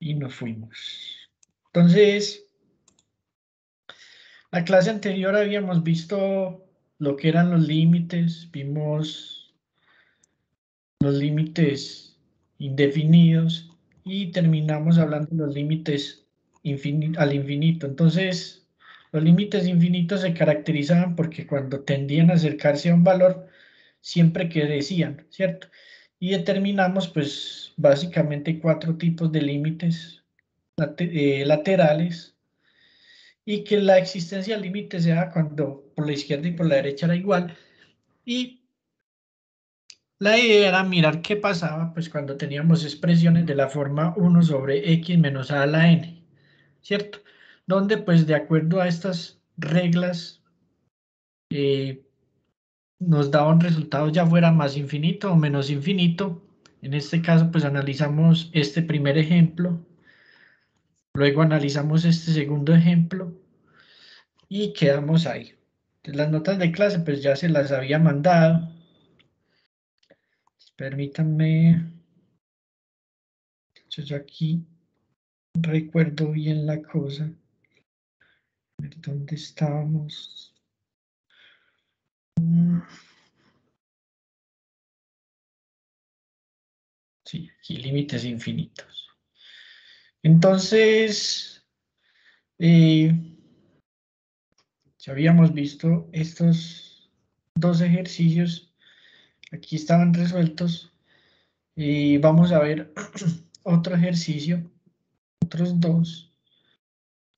y nos fuimos. Entonces, la clase anterior habíamos visto lo que eran los límites, vimos los límites indefinidos y terminamos hablando de los límites al infinito. Entonces, los límites infinitos se caracterizaban porque cuando tendían a acercarse a un valor, siempre crecían, ¿cierto? Y determinamos, pues, básicamente 4 tipos de límites laterales y que la existencia del límite sea cuando por la izquierda y por la derecha era igual. Y la idea era mirar qué pasaba pues cuando teníamos expresiones de la forma 1 sobre x menos a la n, ¿cierto? Donde pues de acuerdo a estas reglas nos daba un resultado ya fuera más infinito o menos infinito. En este caso pues analizamos este primer ejemplo, luego analizamos este segundo ejemplo y quedamos ahí. Entonces, las notas de clase pues ya se las había mandado. Permítanme, yo aquí recuerdo bien la cosa. A ver, ¿dónde estábamos? Sí, aquí límites infinitos. Entonces, ya habíamos visto estos 2 ejercicios. Aquí estaban resueltos. Y vamos a ver otro ejercicio, otros 2.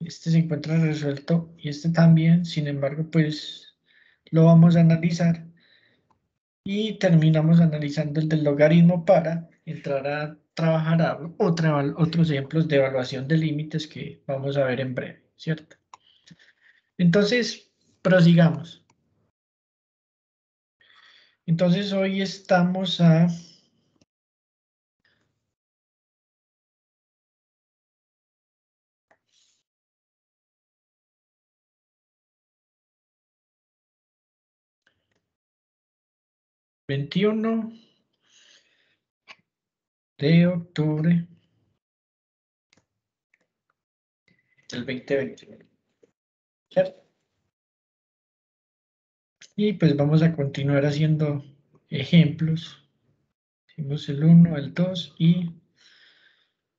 Este se encuentra resuelto y este también. Sin embargo, pues lo vamos a analizar. Y terminamos analizando el del logaritmo para entrar a trabajar a otros ejemplos de evaluación de límites que vamos a ver en breve, ¿cierto? Entonces, prosigamos. Entonces, hoy estamos a 21 de octubre del 2020, ¿cierto? Y pues vamos a continuar haciendo ejemplos. Hicimos el 1, el 2 y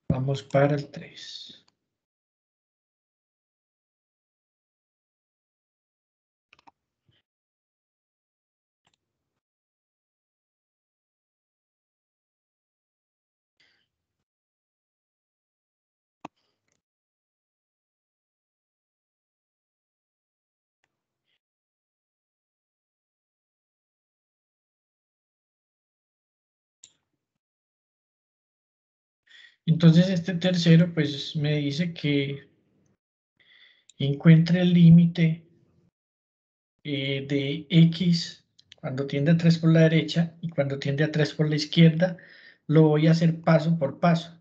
vamos para el 3. Entonces este tercero pues me dice que encuentre el límite de x cuando tiende a 3 por la derecha y cuando tiende a 3 por la izquierda. Lo voy a hacer paso por paso.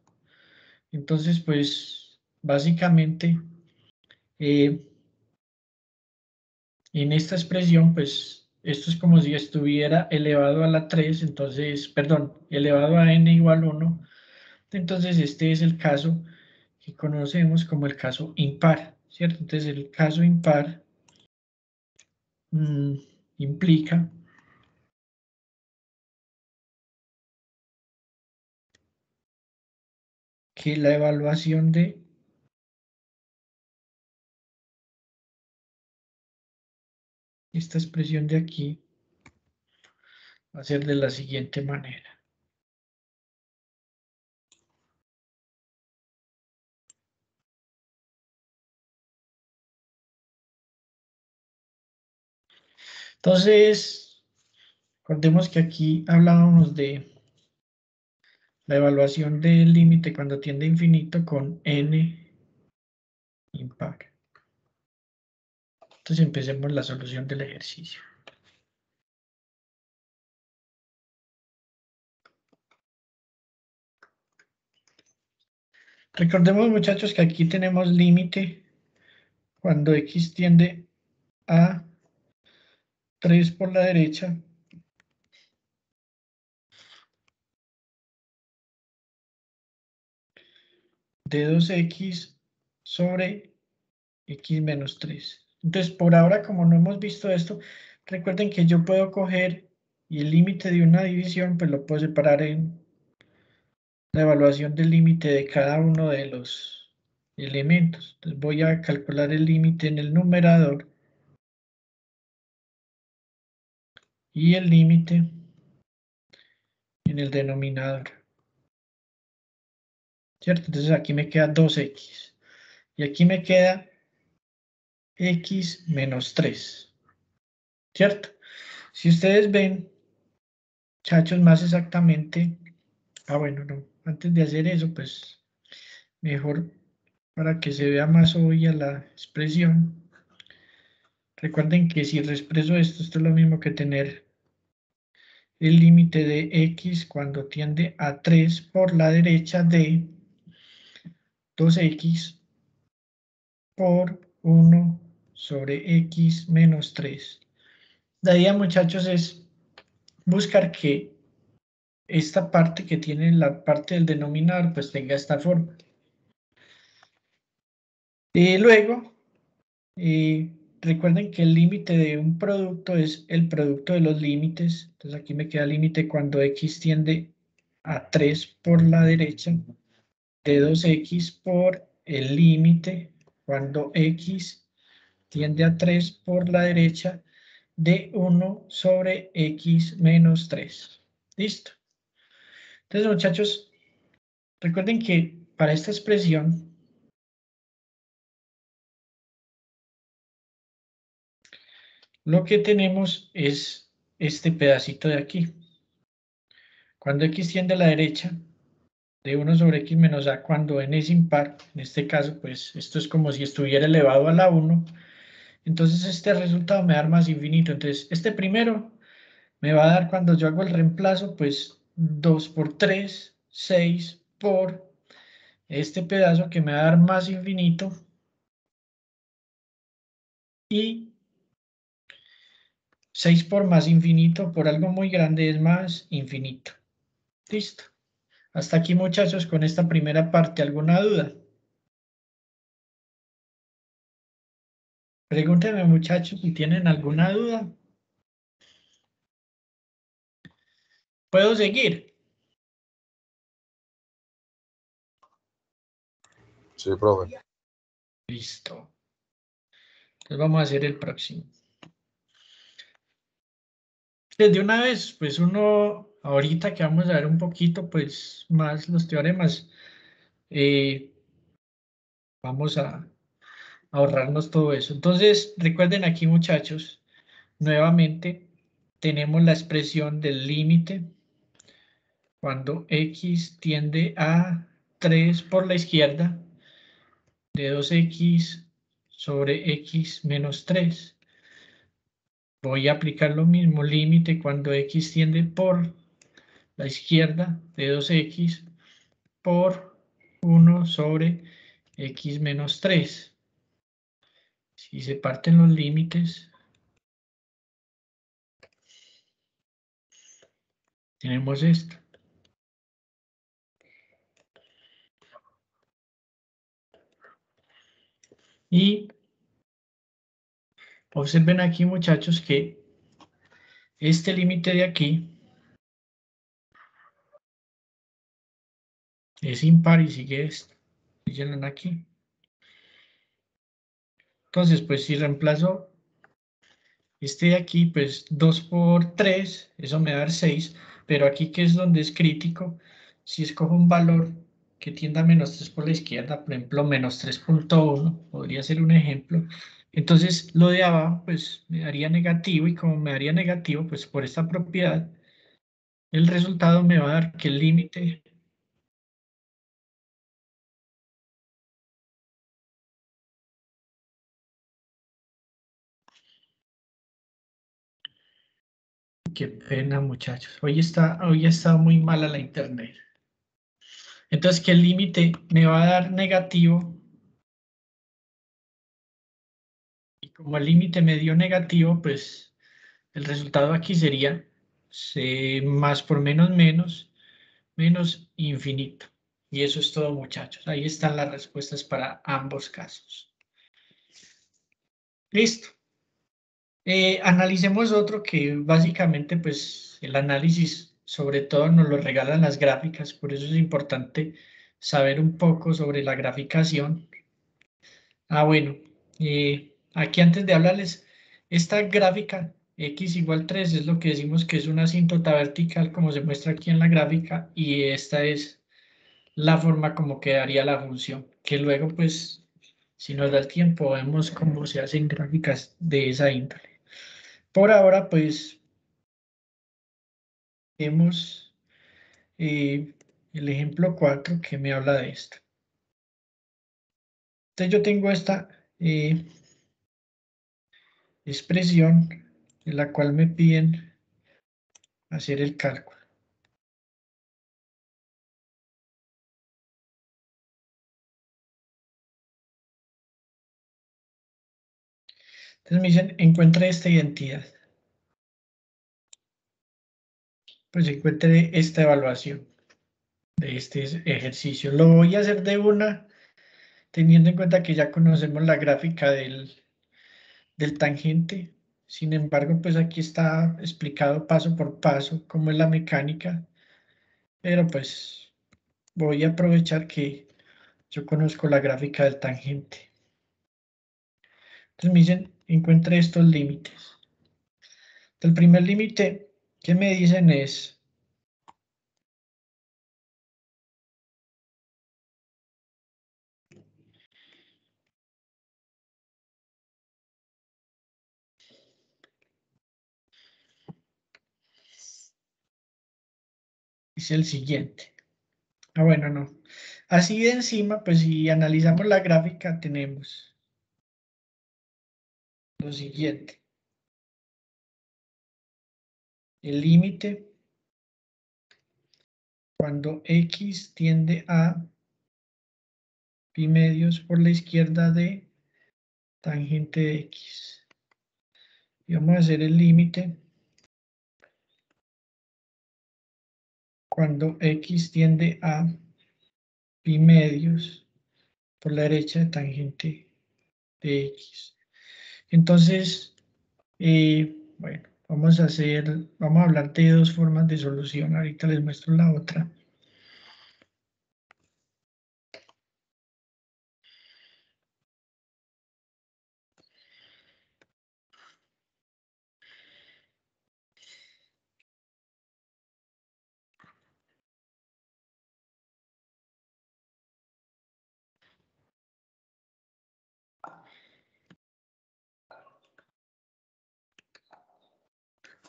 Entonces pues básicamente eh, en esta expresión pues esto es como si estuviera elevado a la 3, entonces, perdón, elevado a n igual 1. Entonces este es el caso que conocemos como el caso impar, ¿cierto? Entonces el caso impar implica que la evaluación de esta expresión de aquí va a ser de la siguiente manera. Entonces, recordemos que aquí hablábamos de la evaluación del límite cuando tiende a infinito con n impar. Entonces empecemos la solución del ejercicio. Recordemos, muchachos, que aquí tenemos límite cuando x tiende a 3 por la derecha de 2x sobre x menos 3. Entonces, por ahora, como no hemos visto esto, recuerden que yo puedo coger y el límite de una división, pues lo puedo separar en la evaluación del límite de cada uno de los elementos. Entonces, voy a calcular el límite en el numerador y el límite en el denominador. ¿Cierto? Entonces, aquí me queda 2x. Y aquí me queda x menos 3. ¿Cierto? Si ustedes ven, muchachos, más exactamente, bueno, no, antes de hacer eso, pues mejor para que se vea más obvia la expresión. Recuerden que si reexpreso esto es lo mismo que tener el límite de x cuando tiende a 3 por la derecha de 2x por 1 sobre x menos 3. La idea, muchachos, es buscar que esta parte que tiene la parte del denominador pues tenga esta forma. Luego, recuerden que el límite de un producto es el producto de los límites. Entonces aquí me queda límite cuando x tiende a 3 por la derecha de 2x por el límite cuando x tiende a 3 por la derecha de 1 sobre x menos 3. ¿Listo? Entonces, muchachos, recuerden que para esta expresión lo que tenemos es este pedacito de aquí. Cuando x tiende a la derecha, de 1 sobre x menos a, cuando n es impar, en este caso, pues esto es como si estuviera elevado a la 1, entonces este resultado me va a dar más infinito. Entonces, este primero me va a dar, cuando yo hago el reemplazo, pues 2 por 3, 6 por este pedazo que me va a dar más infinito, y 6 por más infinito por algo muy grande es más infinito. Listo. Hasta aquí, muchachos, con esta primera parte. ¿Alguna duda? Pregúntenme, muchachos, si tienen alguna duda. ¿Puedo seguir? Sí, profe. Listo. Entonces vamos a hacer el próximo. Desde una vez, pues uno, ahorita que vamos a ver un poquito, pues más los teoremas, vamos a ahorrarnos todo eso. Entonces, recuerden aquí, muchachos, nuevamente tenemos la expresión del límite cuando x tiende a 3 por la izquierda de 2x sobre x menos 3. Voy a aplicar lo mismo, límite cuando x tiende por la izquierda de 2x por 1 sobre x menos 3. Si se parten los límites, tenemos esto. Y observen aquí, muchachos, que este límite de aquí es impar y sigue esto. Llenan aquí. Entonces, pues si reemplazo este de aquí, pues 2 por 3, eso me va a dar 6, pero aquí que es donde es crítico, si escojo un valor que tienda a menos 3 por la izquierda, por ejemplo, menos 3.1, podría ser un ejemplo, entonces lo de abajo, pues me daría negativo, y como me daría negativo, pues por esta propiedad, el resultado me va a dar que el límite qué pena, muchachos. Hoy ha estado muy mala la internet. Entonces, que el límite me va a dar negativo. Y como el límite me dio negativo, pues el resultado aquí sería C más por menos menos, menos infinito. Y eso es todo, muchachos. Ahí están las respuestas para ambos casos. Listo. Analicemos otro que básicamente, pues, el análisis sobre todo nos lo regalan las gráficas, por eso es importante saber un poco sobre la graficación. Bueno, aquí antes de hablarles, esta gráfica x igual 3 es lo que decimos que es una asíntota vertical, como se muestra aquí en la gráfica, y esta es la forma como quedaría la función, que luego, pues, si nos da el tiempo, vemos cómo se hacen gráficas de esa índole. Por ahora, pues, vemos el ejemplo 4 que me habla de esto. Entonces yo tengo esta expresión en la cual me piden hacer el cálculo. Entonces me dicen, encuentre esta identidad. Pues encuentre esta evaluación de este ejercicio. Lo voy a hacer de una, teniendo en cuenta que ya conocemos la gráfica del tangente. Sin embargo, pues aquí está explicado paso por paso cómo es la mecánica. Pero pues voy a aprovechar que yo conozco la gráfica del tangente. Entonces me dicen, encuentre estos límites. El primer límite que me dicen es el siguiente. Bueno, no. Así de encima, pues si analizamos la gráfica, tenemos lo siguiente. El límite cuando x tiende a pi medios por la izquierda de tangente de x. Y vamos a hacer el límite cuando x tiende a pi medios por la derecha de tangente de x. Entonces, bueno, vamos a hablar de dos formas de solución. Ahorita les muestro la otra.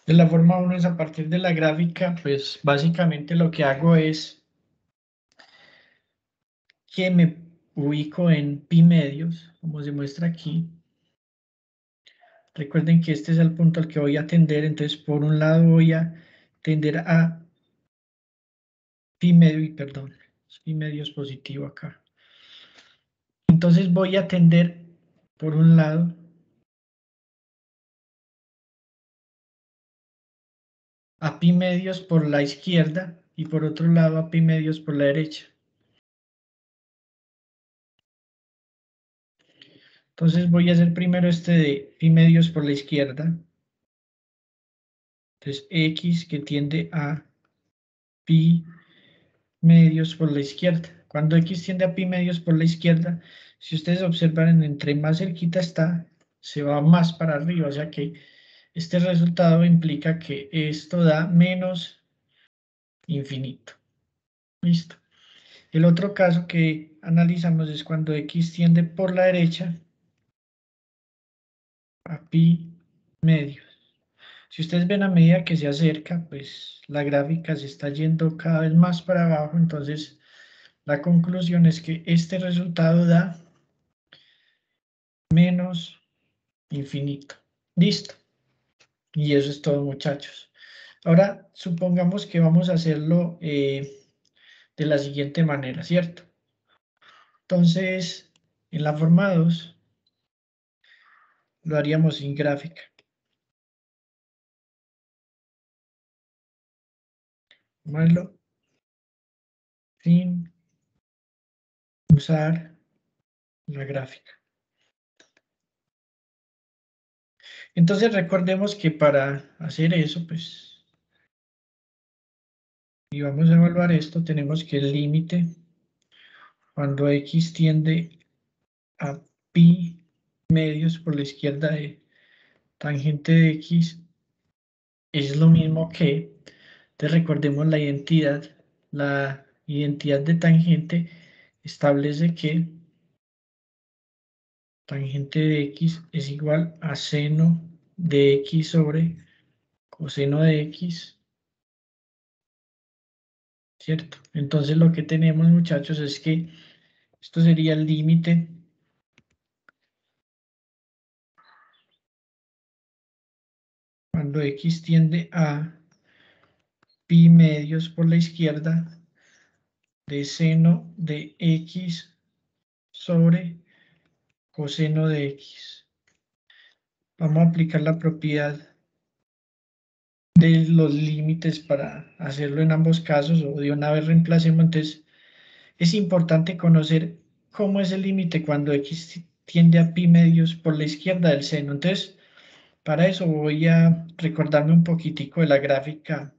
De la forma 1 es a partir de la gráfica, pues básicamente lo que hago es que me ubico en pi medios, como se muestra aquí. Recuerden que este es el punto al que voy a tender, entonces por un lado voy a tender a pi medio, perdón, pi medio es positivo acá. Entonces voy a tender por un lado a pi medios por la izquierda y por otro lado a pi medios por la derecha. Entonces voy a hacer primero este de pi medios por la izquierda. Entonces x que tiende a pi medios por la izquierda. Cuando x tiende a pi medios por la izquierda, si ustedes observan, entre más cerquita está, se va más para arriba. O sea que este resultado implica que esto da menos infinito. Listo. El otro caso que analizamos es cuando x tiende por la derecha a pi medios. Si ustedes ven a medida que se acerca, pues la gráfica se está yendo cada vez más para abajo, entonces la conclusión es que este resultado da menos infinito. Listo. Y eso es todo, muchachos. Ahora, supongamos que vamos a hacerlo de la siguiente manera, ¿cierto? Entonces, en la forma 2, lo haríamos sin gráfica. Malo sin usar la gráfica. Entonces recordemos que para hacer eso, pues, y vamos a evaluar esto, tenemos que el límite cuando x tiende a pi medios por la izquierda de tangente de x es lo mismo que, entonces recordemos la identidad de tangente establece que tangente de x es igual a seno de x sobre coseno de x, ¿cierto? Entonces lo que tenemos, muchachos, es que esto sería el límite cuando x tiende a pi medios por la izquierda de seno de x sobre coseno de x. Vamos a aplicar la propiedad de los límites para hacerlo en ambos casos, o de una vez reemplacemos. Entonces es importante conocer cómo es el límite cuando x tiende a pi medios por la izquierda del seno. Entonces, para eso voy a recordarme un poquitico de la gráfica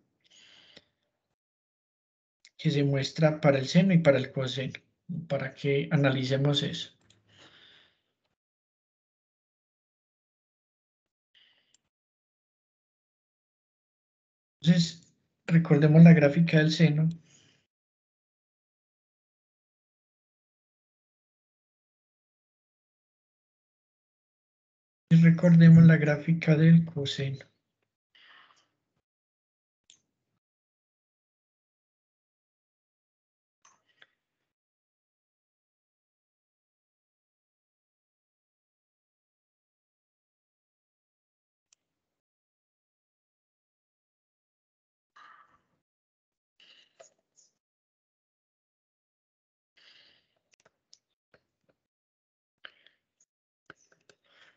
que se muestra para el seno y para el coseno, para que analicemos eso. Entonces, recordemos la gráfica del seno y recordemos la gráfica del coseno.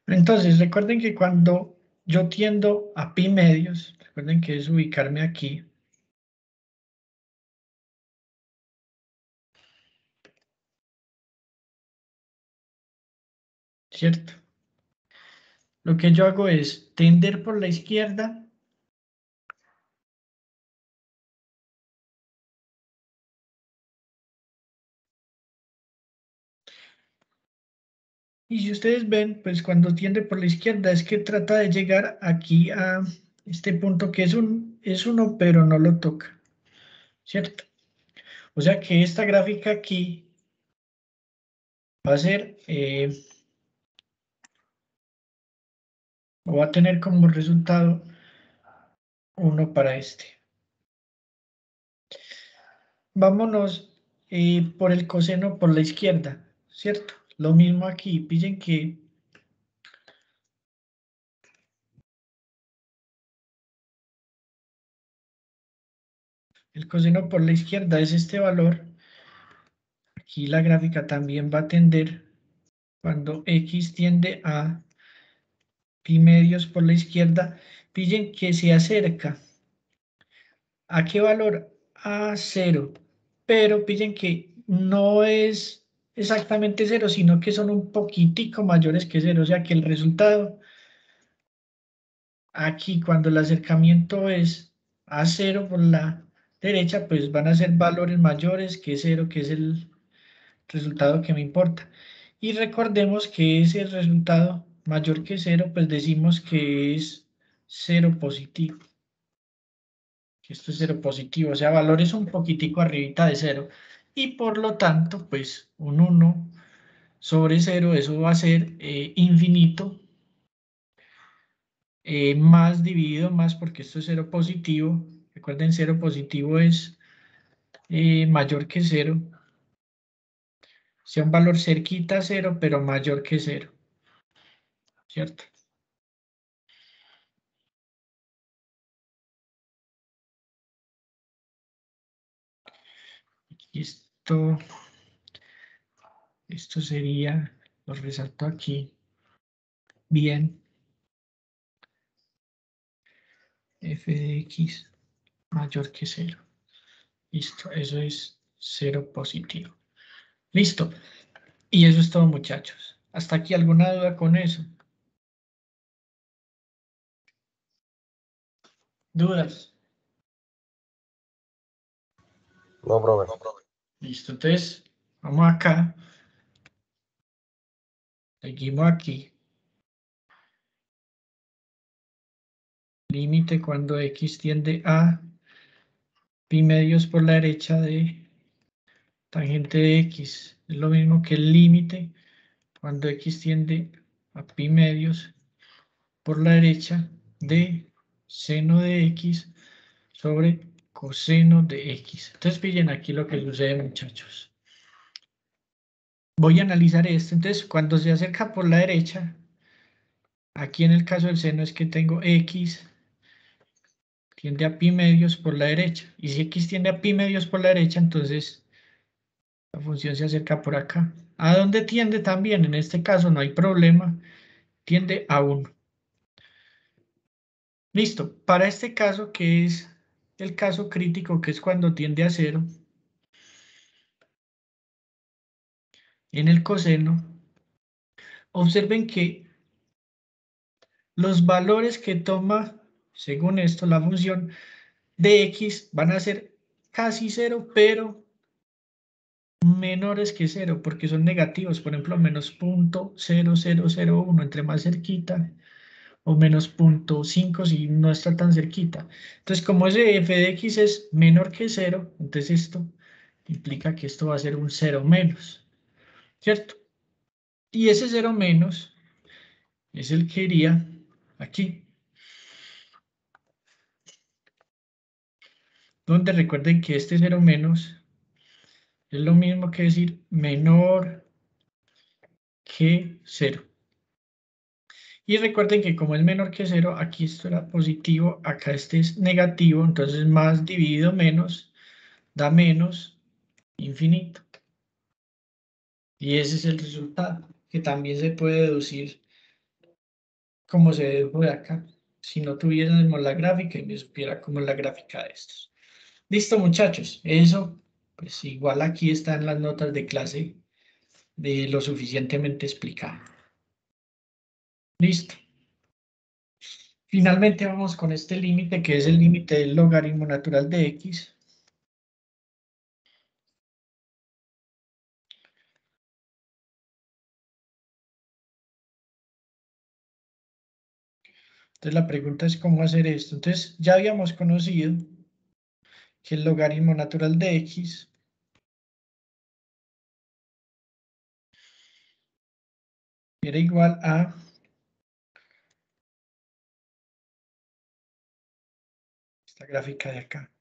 Entonces, recuerden que cuando yo tiendo a pi medios, recuerden que es ubicarme aquí, ¿cierto? Lo que yo hago es tender por la izquierda y si ustedes ven, pues cuando tiende por la izquierda es que trata de llegar aquí a este punto que es uno, pero no lo toca, ¿cierto? O sea que esta gráfica aquí va a ser, o va a tener como resultado 1 para este. Vámonos por el coseno por la izquierda, ¿cierto? Lo mismo aquí, pillen que el coseno por la izquierda es este valor. Aquí la gráfica también va a tender cuando x tiende a pi medios por la izquierda. Pillen que se acerca. ¿A qué valor? A 0. Pero pillen que no es exactamente 0, sino que son un poquitico mayores que 0. O sea que el resultado aquí, cuando el acercamiento es a 0 por la derecha, pues van a ser valores mayores que 0, que es el resultado que me importa. Y recordemos que ese resultado mayor que 0, pues decimos que es 0 positivo. Que esto es 0 positivo, o sea, valores un poquitico arribita de 0. Y por lo tanto, pues un 1 sobre 0, eso va a ser infinito, más dividido más porque esto es 0 positivo. Recuerden, 0 positivo es mayor que 0. Sea un valor cerquita a 0, pero mayor que 0. ¿Cierto? Y esto sería, lo resalto aquí, bien, f de x mayor que 0. Listo, eso es 0 positivo. Listo. Y eso es todo, muchachos. ¿Hasta aquí alguna duda con eso? ¿Dudas? No, profe. Listo. Entonces, vamos acá. Seguimos aquí. Límite cuando x tiende a pi medios por la derecha de tangente de x. Es lo mismo que el límite cuando x tiende a pi medios por la derecha de seno de x sobre coseno de x. Entonces, pillen aquí lo que sucede, muchachos. Voy a analizar esto. Entonces, cuando se acerca por la derecha, aquí en el caso del seno es que tengo x tiende a pi medios por la derecha. Y si x tiende a pi medios por la derecha, entonces la función se acerca por acá. ¿A dónde tiende también? En este caso no hay problema. Tiende a 1. Listo. Para este caso, que es el caso crítico, que es cuando tiende a 0, en el coseno, observen que los valores que toma, según esto, la función de x van a ser casi 0, pero menores que 0, porque son negativos. Por ejemplo, menos 0.0001 entre más cerquita, o menos 0.5 si no está tan cerquita. Entonces, como ese f de x es menor que 0, entonces esto implica que esto va a ser un 0 menos, ¿cierto? Y ese 0 menos es el que iría aquí, donde recuerden que este 0 menos es lo mismo que decir menor que 0. Y recuerden que como es menor que 0, aquí esto era positivo, acá este es negativo, entonces más dividido menos da menos infinito. Y ese es el resultado, que también se puede deducir como se dedujo de acá. Si no tuviéramos la gráfica y me supiera cómo es la gráfica de estos. Listo, muchachos. Eso, pues igual aquí están las notas de clase de lo suficientemente explicado. Listo. Finalmente vamos con este límite, que es el límite del logaritmo natural de x. Entonces la pregunta es cómo hacer esto. Entonces ya habíamos conocido que el logaritmo natural de x era igual a esta gráfica de acá.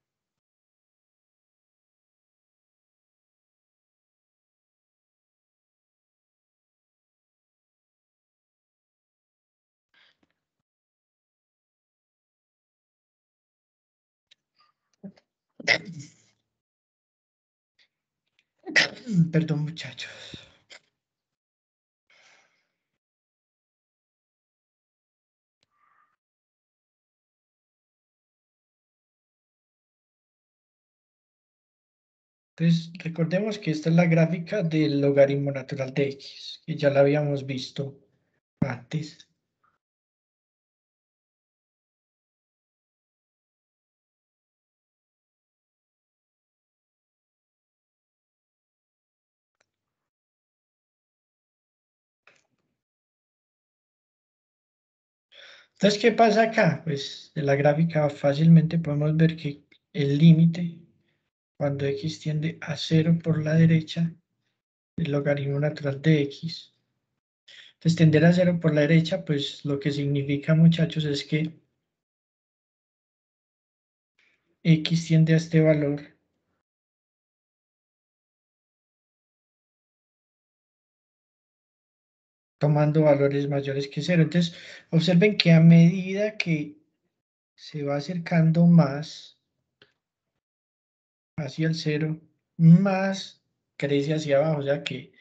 Perdón, muchachos. Entonces, recordemos que esta es la gráfica del logaritmo natural de x, que ya la habíamos visto antes. Entonces, ¿qué pasa acá? Pues de la gráfica fácilmente podemos ver que el límite, cuando x tiende a 0 por la derecha, el logaritmo natural de x. Entonces, tender a 0 por la derecha, pues lo que significa, muchachos, es que x tiende a este valor tomando valores mayores que 0. Entonces, observen que a medida que se va acercando más hacia el 0, más crece hacia abajo. O sea que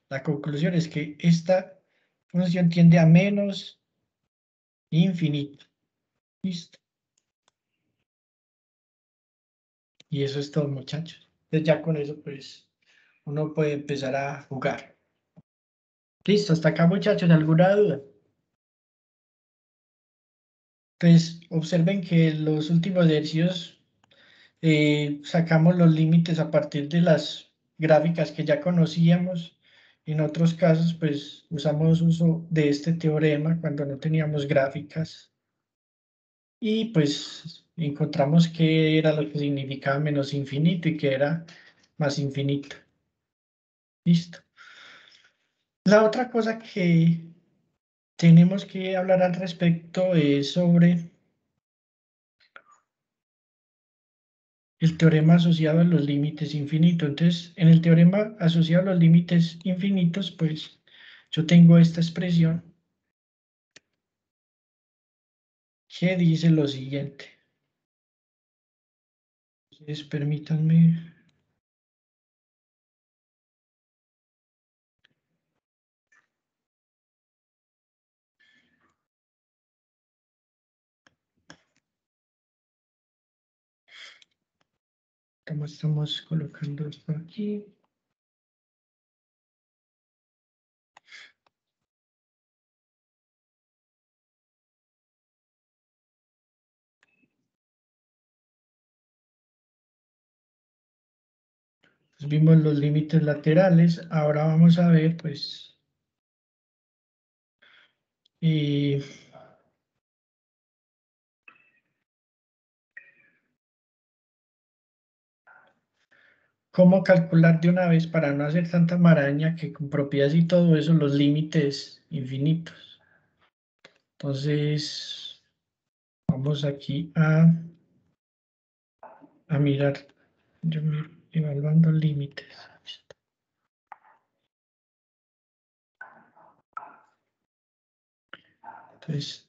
la conclusión es que esta función tiende a menos infinito. Listo. Y eso es todo, muchachos. Entonces ya con eso, pues, uno puede empezar a jugar. Listo, hasta acá muchachos, ¿alguna duda? Pues observen que los últimos ejercicios sacamos los límites a partir de las gráficas que ya conocíamos. En otros casos, pues usamos uso de este teorema cuando no teníamos gráficas. Y pues encontramos que era lo que significaba menos infinito y que era más infinito. Listo. La otra cosa que tenemos que hablar al respecto es sobre el teorema asociado a los límites infinitos. Entonces, en el teorema asociado a los límites infinitos, pues yo tengo esta expresión que dice lo siguiente. Entonces, permítanme. ¿Cómo estamos colocando esto aquí? Pues vimos los límites laterales. Ahora vamos a ver, pues, y cómo calcular de una vez para no hacer tanta maraña que con propiedades y todo eso los límites infinitos. Entonces, vamos aquí a mirar, yo miro evaluando límites. Entonces,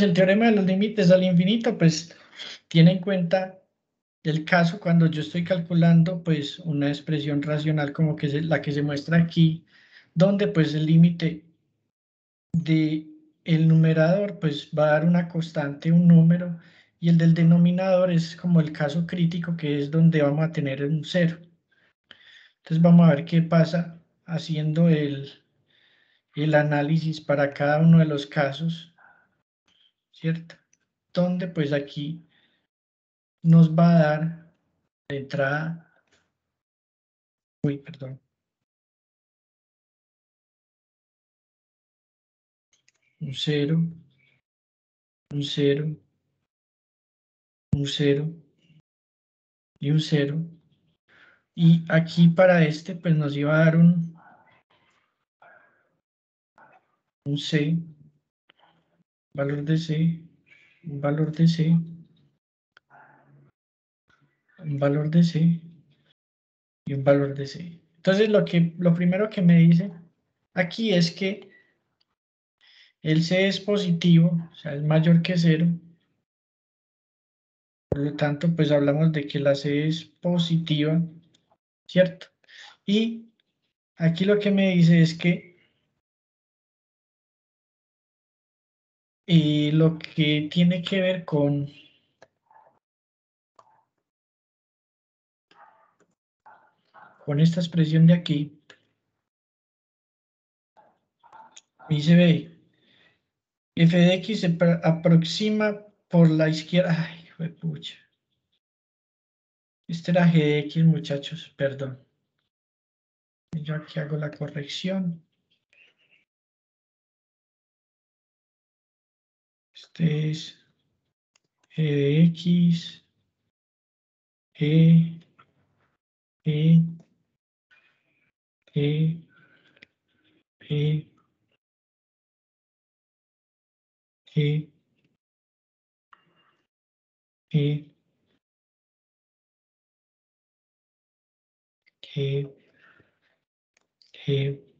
el teorema de los límites al infinito, pues, tiene en cuenta el caso cuando yo estoy calculando, pues, una expresión racional como que es la que se muestra aquí, donde, pues, el límite de el numerador pues va a dar una constante, un número, y el del denominador es como el caso crítico, que es donde vamos a tener un cero. Entonces vamos a ver qué pasa haciendo el análisis para cada uno de los casos, ¿cierto? Donde pues aquí nos va a dar de entrada, uy, perdón, un cero, un cero, un cero y un cero. Y aquí para este pues nos iba a dar un C, valor de C, un valor de C, un valor de C y un valor de C. Entonces lo primero que me dice aquí es que el C es positivo, o sea, es mayor que cero. Por lo tanto, pues hablamos de que la C es positiva, ¿cierto? Y aquí lo que me dice es que lo que tiene que ver con esta expresión de aquí, me dice, ve, f de x se aproxima por la izquierda. Ay, pucha. Este era g de x, muchachos, perdón. Yo aquí hago la corrección. Este es g de x, e, e, e, e, e, e, e, e.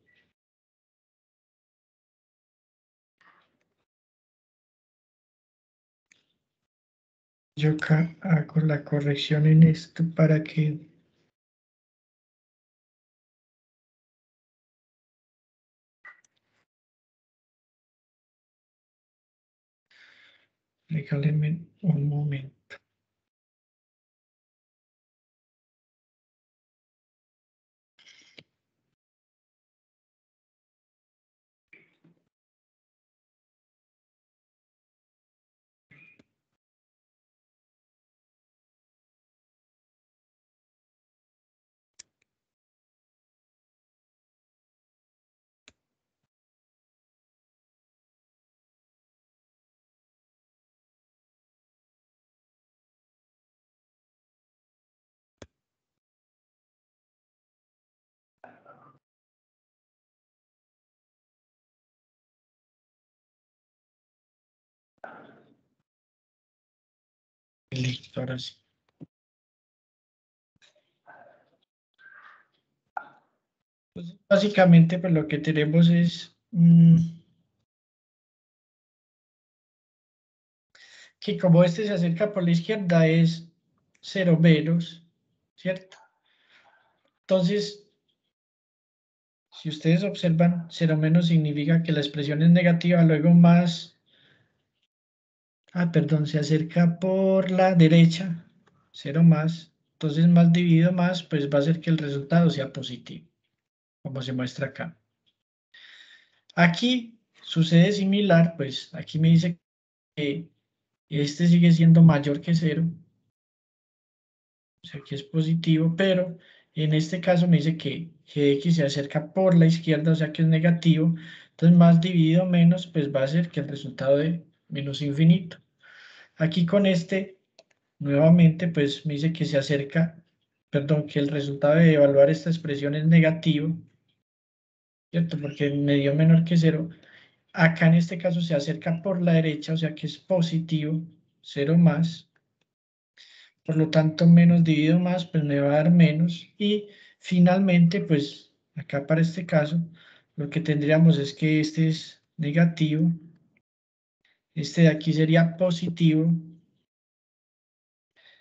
Yo acá hago la corrección en esto para que Regálenme un momento. Listo, ahora sí. Pues, básicamente, pues lo que tenemos es que como este se acerca por la izquierda es 0 menos, ¿cierto? Entonces, si ustedes observan, 0 menos significa que la expresión es negativa, luego más, perdón, se acerca por la derecha, 0 más, entonces más dividido más, pues va a hacer que el resultado sea positivo, como se muestra acá. Aquí sucede similar, pues aquí me dice que este sigue siendo mayor que 0, o sea que es positivo, pero en este caso me dice que X se acerca por la izquierda, o sea que es negativo, entonces más dividido menos, pues va a ser que el resultado de menos infinito. Aquí con este, nuevamente, pues me dice que se acerca, perdón, que el resultado de evaluar esta expresión es negativo, ¿cierto? Porque me dio menor que 0. Acá en este caso se acerca por la derecha, o sea que es positivo, 0 más. Por lo tanto, menos dividido más, pues me va a dar menos. Y finalmente, pues acá para este caso, lo que tendríamos es que este es negativo, este de aquí sería positivo.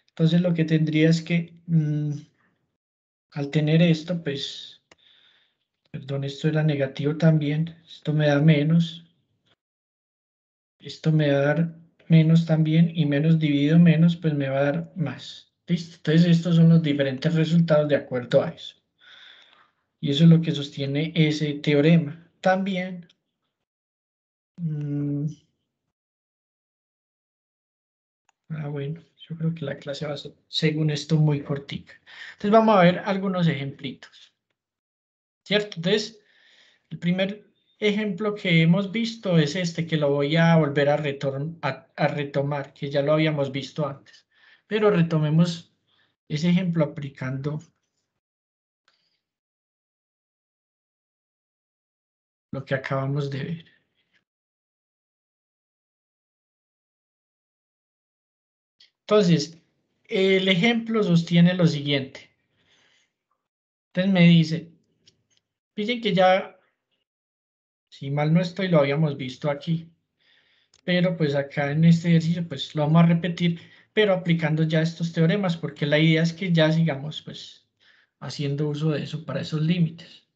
Entonces lo que tendría es que al tener esto, pues, perdón, esto era negativo también, esto me da menos, esto me va a dar menos también, y menos dividido menos, pues me va a dar más. ¿Listo? Entonces estos son los diferentes resultados de acuerdo a eso. Y eso es lo que sostiene ese teorema. También, bueno, yo creo que la clase va a ser, según esto, muy cortica. Entonces vamos a ver algunos ejemplitos, ¿cierto? Entonces, el primer ejemplo que hemos visto es este, que lo voy a volver a retomar, que ya lo habíamos visto antes. Pero retomemos ese ejemplo aplicando lo que acabamos de ver. Entonces, el ejemplo sostiene lo siguiente. Entonces me dice, fíjense que ya, si mal no estoy, lo habíamos visto aquí. Pero pues acá en este ejercicio pues lo vamos a repetir, pero aplicando ya estos teoremas, porque la idea es que ya sigamos pues haciendo uso de eso para esos límites.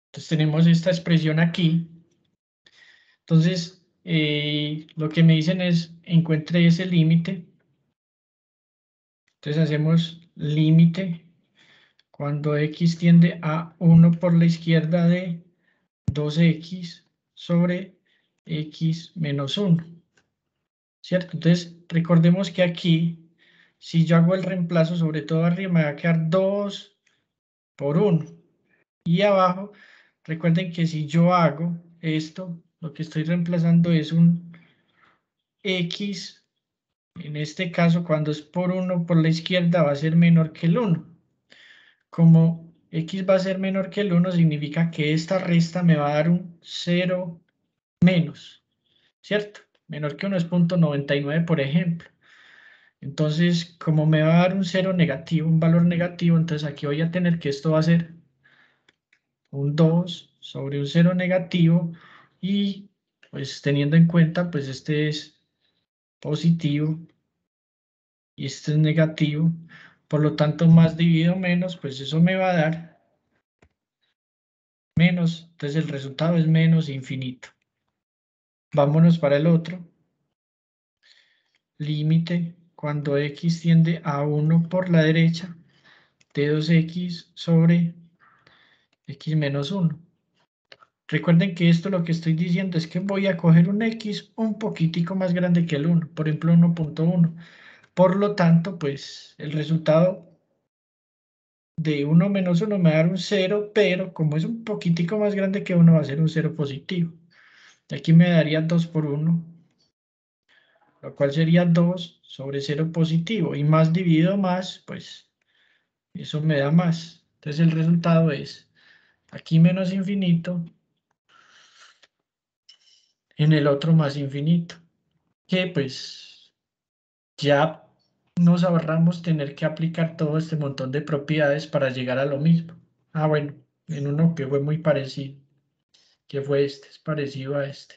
Entonces tenemos esta expresión aquí. Entonces lo que me dicen es encuentre ese límite. Entonces hacemos límite cuando x tiende a 1 por la izquierda de 2x sobre x menos 1. ¿Cierto? Entonces, recordemos que aquí, si yo hago el reemplazo, sobre todo arriba, me va a quedar 2 por 1. Y abajo, recuerden que si yo hago esto, lo que estoy reemplazando es un x, en este caso, cuando es por 1 por la izquierda, va a ser menor que el 1. Como x va a ser menor que el 1, significa que esta resta me va a dar un 0 menos, ¿cierto? Menor que 1 es 0.99, por ejemplo. Entonces, como me va a dar un 0 negativo, un valor negativo, entonces aquí voy a tener que esto va a ser un 2 sobre un 0 negativo, y pues teniendo en cuenta, pues este es positivo y este es negativo, por lo tanto más dividido menos, pues eso me va a dar menos, entonces el resultado es menos infinito. Vámonos para el otro. Límite cuando x tiende a 1 por la derecha de 2x sobre x menos 1. Recuerden que esto lo que estoy diciendo es que voy a coger un x un poquitico más grande que el 1, por ejemplo 1.1. Por lo tanto, pues el resultado de 1 menos 1 me va a dar un 0, pero como es un poquitico más grande que 1 va a ser un 0 positivo. Y aquí me daría 2 por 1, lo cual sería 2 sobre 0 positivo. Y más dividido más, pues eso me da más. Entonces el resultado es aquí menos infinito, en el otro más infinito. Que pues ya nos ahorramos tener que aplicar todo este montón de propiedades para llegar a lo mismo. Ah, bueno, en uno que fue muy parecido, que fue este, es parecido a este.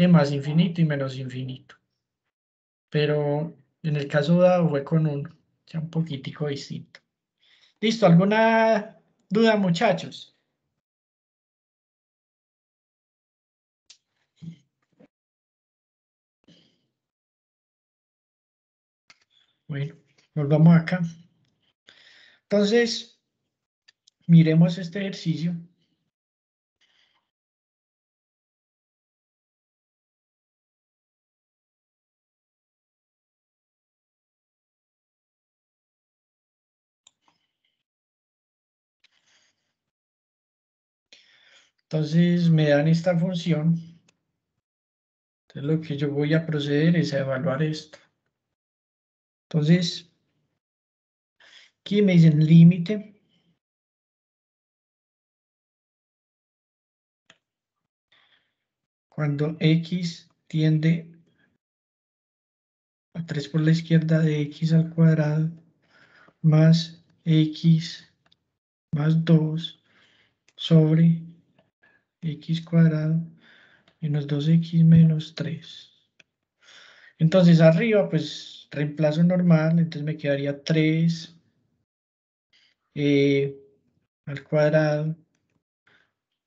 Más infinito y menos infinito. Pero en el caso dado fue con uno, ya un poquitico distinto. ¿Listo? ¿Alguna duda, muchachos? Bueno, volvamos acá. Entonces, miremos este ejercicio. Entonces, me dan esta función. Entonces, lo que yo voy a proceder es a evaluar esto. Entonces, aquí me dicen límite. Cuando x tiende a 3 por la izquierda de x al cuadrado más x más 2 sobre x cuadrado menos 2x menos 3. Entonces arriba pues reemplazo normal, entonces me quedaría 3 al cuadrado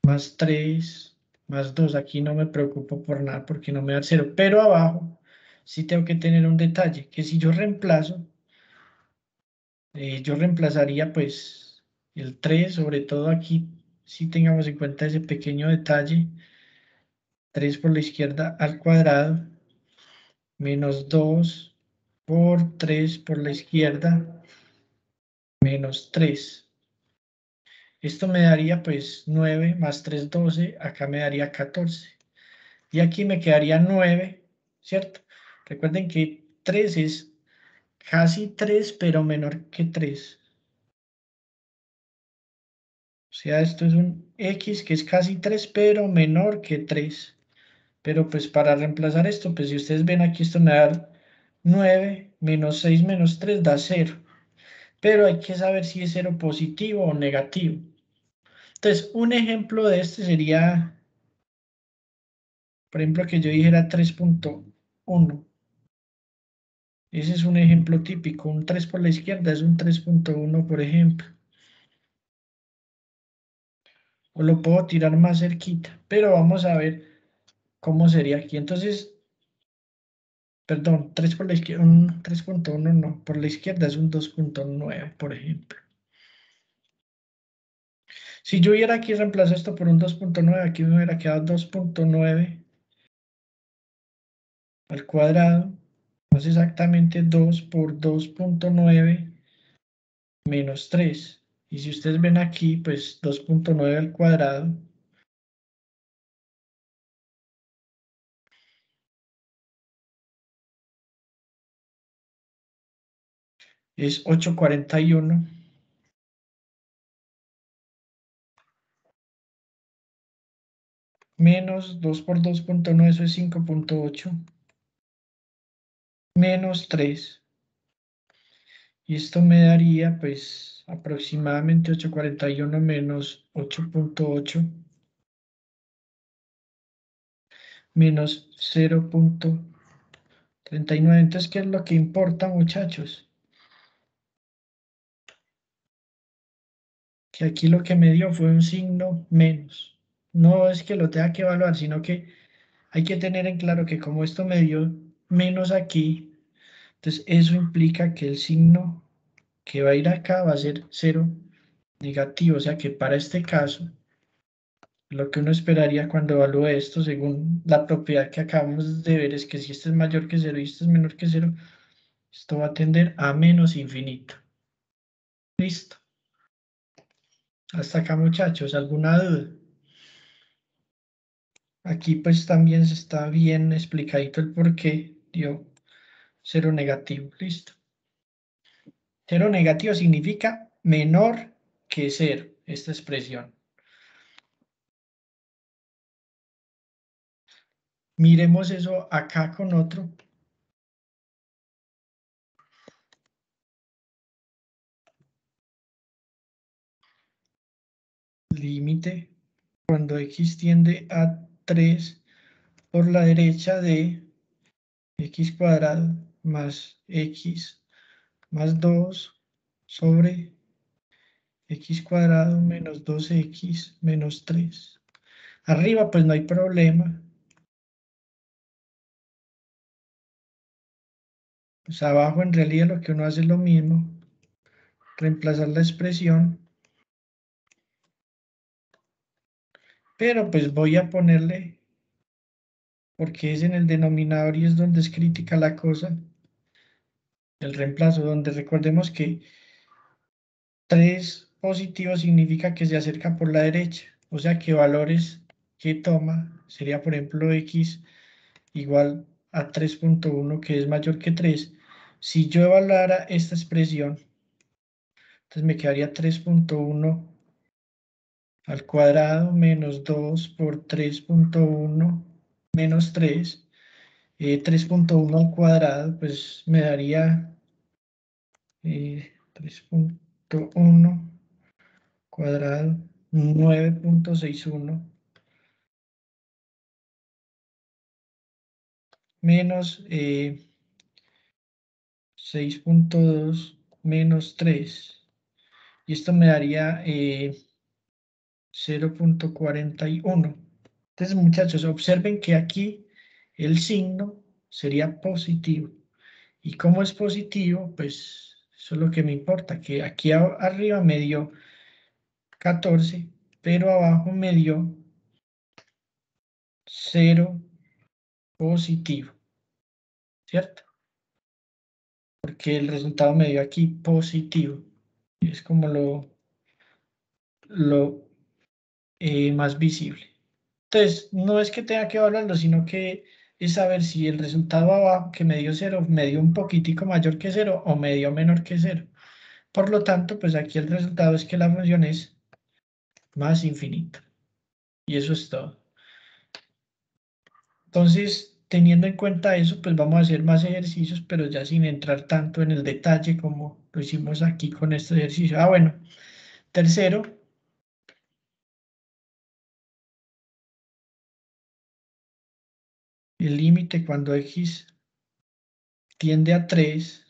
más 3 más 2. Aquí no me preocupo por nada porque no me da 0, pero abajo sí tengo que tener un detalle, que si yo reemplazo, yo reemplazaría pues el 3, sobre todo aquí, si tengamos en cuenta ese pequeño detalle, 3 por la izquierda al cuadrado, menos 2 por 3 por la izquierda, menos 3. Esto me daría pues 9 más 3, 12, acá me daría 14. Y aquí me quedaría 9, ¿cierto? Recuerden que 3 es casi 3, pero menor que 3. O sea, esto es un x que es casi 3, pero menor que 3. Pero pues para reemplazar esto, pues si ustedes ven aquí, esto me da 9 menos 6 menos 3 da 0. Pero hay que saber si es 0 positivo o negativo. Entonces, un ejemplo de este sería, por ejemplo, que yo dijera 3.1. Ese es un ejemplo típico. Un 3 por la izquierda es un 3.1, por ejemplo. O lo puedo tirar más cerquita. Pero vamos a ver cómo sería aquí. Entonces, perdón, 3 por la izquierda, un 3.1 no. Por la izquierda es un 2.9, por ejemplo. Si yo hubiera aquí reemplazado esto por un 2.9, aquí me hubiera quedado 2.9 al cuadrado. Más exactamente 2 por 2.9 menos 3. Y si ustedes ven aquí, pues 2.9 al cuadrado es 841 menos 2 por 2.9, eso es 5.8 menos 3. Y esto me daría pues aproximadamente 841 menos 8.8. menos 0.39. Entonces, ¿qué es lo que importa, muchachos? Que aquí lo que me dio fue un signo menos. No es que lo tenga que evaluar, sino que hay que tener en claro que como esto me dio menos aquí, entonces eso implica que el signo que va a ir acá va a ser 0 negativo. O sea que para este caso, lo que uno esperaría cuando evalúe esto, según la propiedad que acabamos de ver, es que si este es mayor que 0 y este es menor que 0, esto va a tender a menos infinito. Listo. Hasta acá, muchachos, ¿alguna duda? Aquí pues también se está bien explicadito el por qué dio 0 negativo. Listo. 0 negativo significa menor que 0, esta expresión. Miremos eso acá con otro. Límite cuando x tiende a 3 por la derecha de x cuadrado más x más 2 sobre x cuadrado menos 2x menos 3. Arriba pues no hay problema. Pues abajo en realidad lo que uno hace es lo mismo. Reemplazar la expresión. Pero pues voy a ponerle, porque es en el denominador y es donde es crítica la cosa, el reemplazo, donde recordemos que 3 positivo significa que se acerca por la derecha. O sea que valores que toma sería, por ejemplo, x igual a 3.1, que es mayor que 3. Si yo evaluara esta expresión, entonces me quedaría 3.1 al cuadrado menos 2 por 3.1 menos 3. 3.1 al cuadrado, pues me daría 3.1 cuadrado 9.61 menos 6.2 menos 3. Y esto me daría 0.41. Entonces, muchachos, observen que aquí el signo sería positivo. ¿Y cómo es positivo? Pues eso es lo que me importa, que aquí arriba me dio 14, pero abajo me dio 0 positivo, ¿cierto? Porque el resultado me dio aquí positivo. Es como lo más visible. Entonces, no es que tenga que evaluarlo, sino que es saber si el resultado abajo que me dio 0, me dio un poquitico mayor que 0 o me dio menor que 0. Por lo tanto, pues aquí el resultado es que la función es más infinita. Y eso es todo. Entonces, teniendo en cuenta eso, pues vamos a hacer más ejercicios, pero ya sin entrar tanto en el detalle como lo hicimos aquí con este ejercicio. Ah, bueno. Tercero, el límite cuando x tiende a 3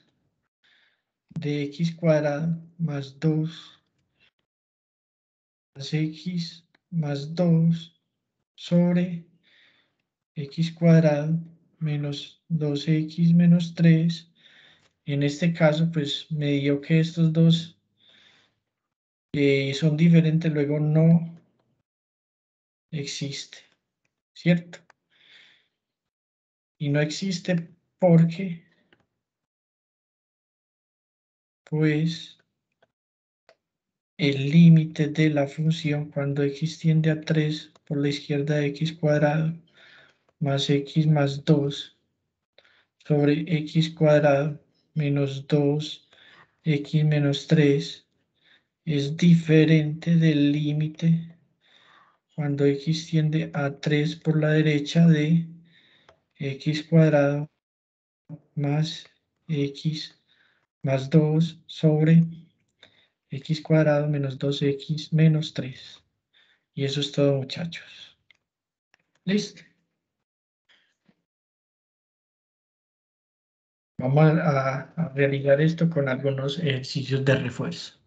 de x cuadrado más 2 más x más 2 sobre x cuadrado menos 2x menos 3. En este caso, pues me dio que estos dos son diferentes, luego no existe, ¿cierto? Y no existe porque, pues, el límite de la función cuando x tiende a 3 por la izquierda de x cuadrado más x más 2 sobre x cuadrado menos 2x menos 3 es diferente del límite cuando x tiende a 3 por la derecha de x cuadrado más x más 2 sobre x cuadrado menos 2x menos 3. Y eso es todo, muchachos. ¿Listo? Vamos a realizar esto con algunos ejercicios de refuerzo.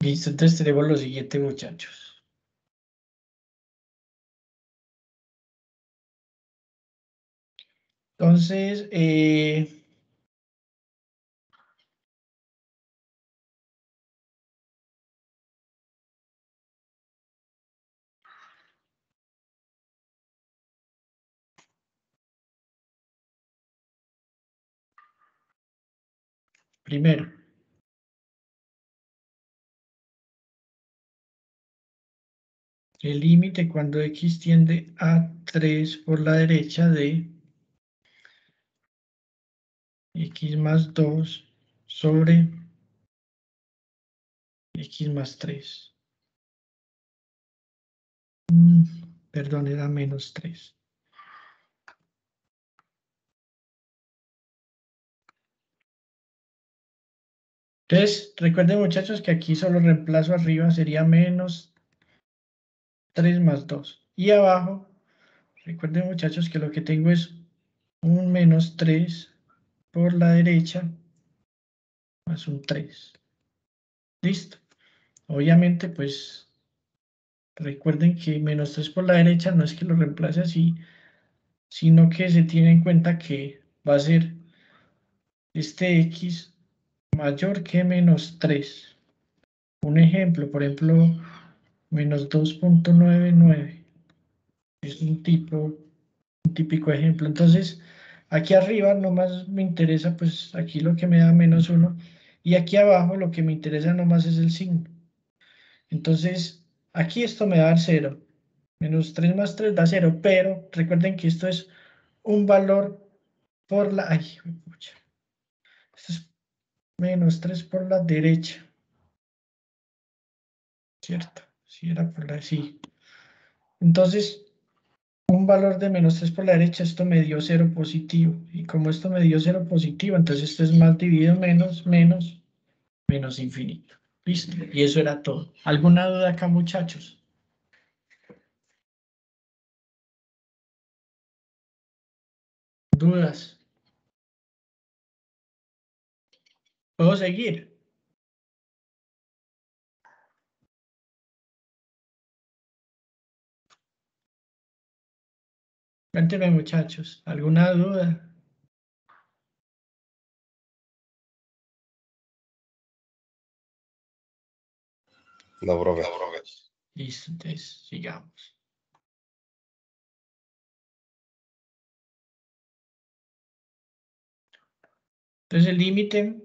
Listo, entonces tenemos lo siguiente, muchachos. Entonces, primero, el límite cuando x tiende a 3 por la derecha de x más 2 sobre x más 3. Perdón, era menos 3. Entonces, recuerden, muchachos, que aquí solo reemplazo arriba, sería menos 3 más 2. Y abajo, recuerden, muchachos, que lo que tengo es un menos 3 por la derecha más un 3. Listo. Obviamente, pues recuerden que menos 3 por la derecha no es que lo reemplace así, sino que se tiene en cuenta que va a ser este x mayor que menos 3. Un ejemplo, por ejemplo, menos 2.99 es un típico ejemplo. Entonces, aquí arriba nomás me interesa, pues aquí lo que me da menos 1, y aquí abajo lo que me interesa nomás es el signo. Entonces, aquí esto me da 0. Menos 3 más 3 da 0, pero recuerden que esto es un valor por la... Ay, pucha. Esto es menos 3 por la derecha, ¿cierto? Si era por la... Sí. Entonces, un valor de menos 3 por la derecha, esto me dio 0 positivo. Y como esto me dio 0 positivo, entonces esto es más dividido menos, menos, menos infinito. ¿Listo? Y eso era todo. ¿Alguna duda acá, muchachos? ¿Dudas? ¿Puedo seguir? Cuéntenme, muchachos. ¿Alguna duda? No, profe. Listo, entonces sigamos. Entonces el límite,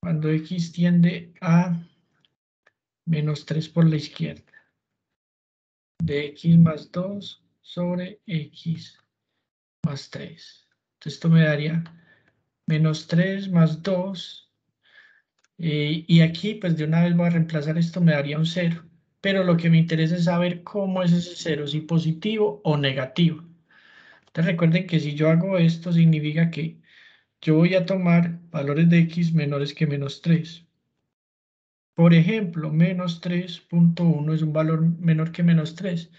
cuando x tiende a menos 3 por la izquierda, de x más 2 sobre x más 3. Entonces esto me daría menos 3 más 2. Y aquí, pues de una vez voy a reemplazar esto, me daría un 0. Pero lo que me interesa es saber cómo es ese 0, si positivo o negativo. Entonces recuerden que si yo hago esto, significa que yo voy a tomar valores de x menores que menos 3. Por ejemplo, menos 3.1 es un valor menor que menos 3.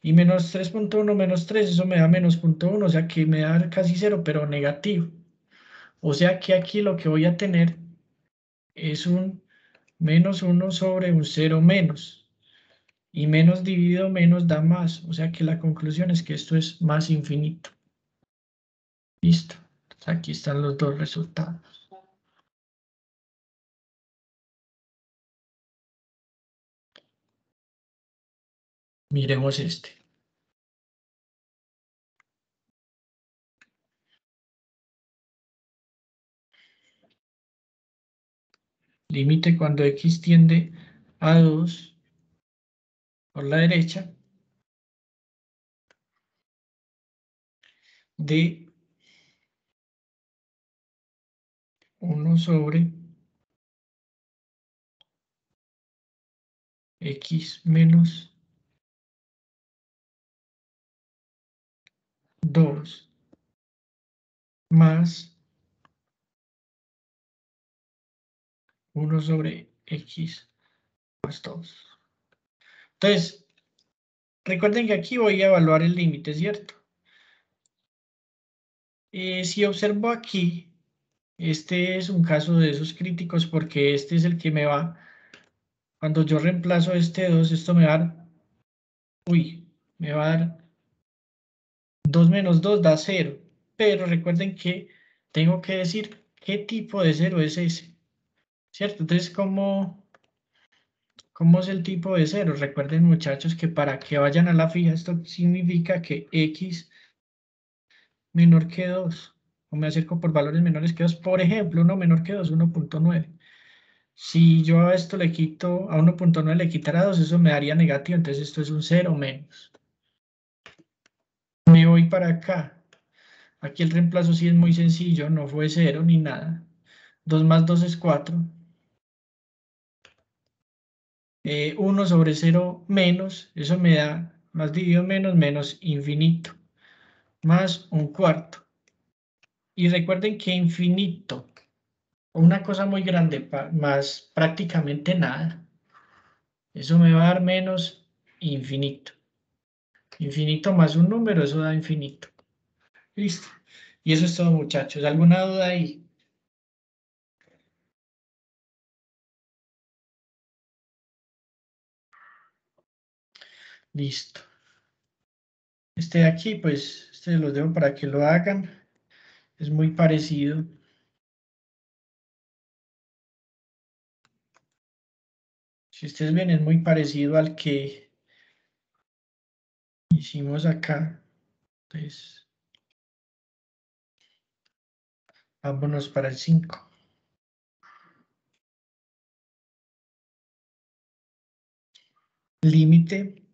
Y menos 3.1 menos 3, eso me da menos 0.1, o sea que me da casi 0, pero negativo. O sea que aquí lo que voy a tener es un menos 1 sobre un 0 menos. Y menos dividido menos da más. O sea que la conclusión es que esto es más infinito. Listo. Entonces aquí están los dos resultados. Miremos este. Límite cuando x tiende a 2 por la derecha de 1 sobre x menos 2 más 1 sobre x más 2. Entonces, recuerden que aquí voy a evaluar el límite, ¿cierto? Si observo aquí, este es un caso de esos críticos porque este es el que me va, cuando yo reemplazo este 2, esto me va a dar, me va a dar 2 menos 2 da 0, pero recuerden que tengo que decir qué tipo de 0 es ese, ¿cierto? Entonces, ¿cómo es el tipo de 0? Recuerden, muchachos, que para que vayan a la fija, esto significa que x menor que 2, o me acerco por valores menores que 2, por ejemplo, 1 menor que 2, 1.9. Si yo a esto le quito, a 1.9 le quitara 2, eso me daría negativo, entonces esto es un 0 menos. Me voy para acá. Aquí el reemplazo sí es muy sencillo, no fue 0 ni nada. 2 más 2 es 4. 1 sobre 0 menos, eso me da más dividido menos, menos infinito, más un cuarto. Y recuerden que infinito, una cosa muy grande, más prácticamente nada, eso me va a dar menos infinito. Infinito más un número, eso da infinito. Listo. Y eso es todo, muchachos. ¿Alguna duda ahí? Listo. Este de aquí, pues, este los dejo para que lo hagan. Es muy parecido. Si ustedes ven, es muy parecido al que hicimos acá. Entonces, vámonos para el 5. Límite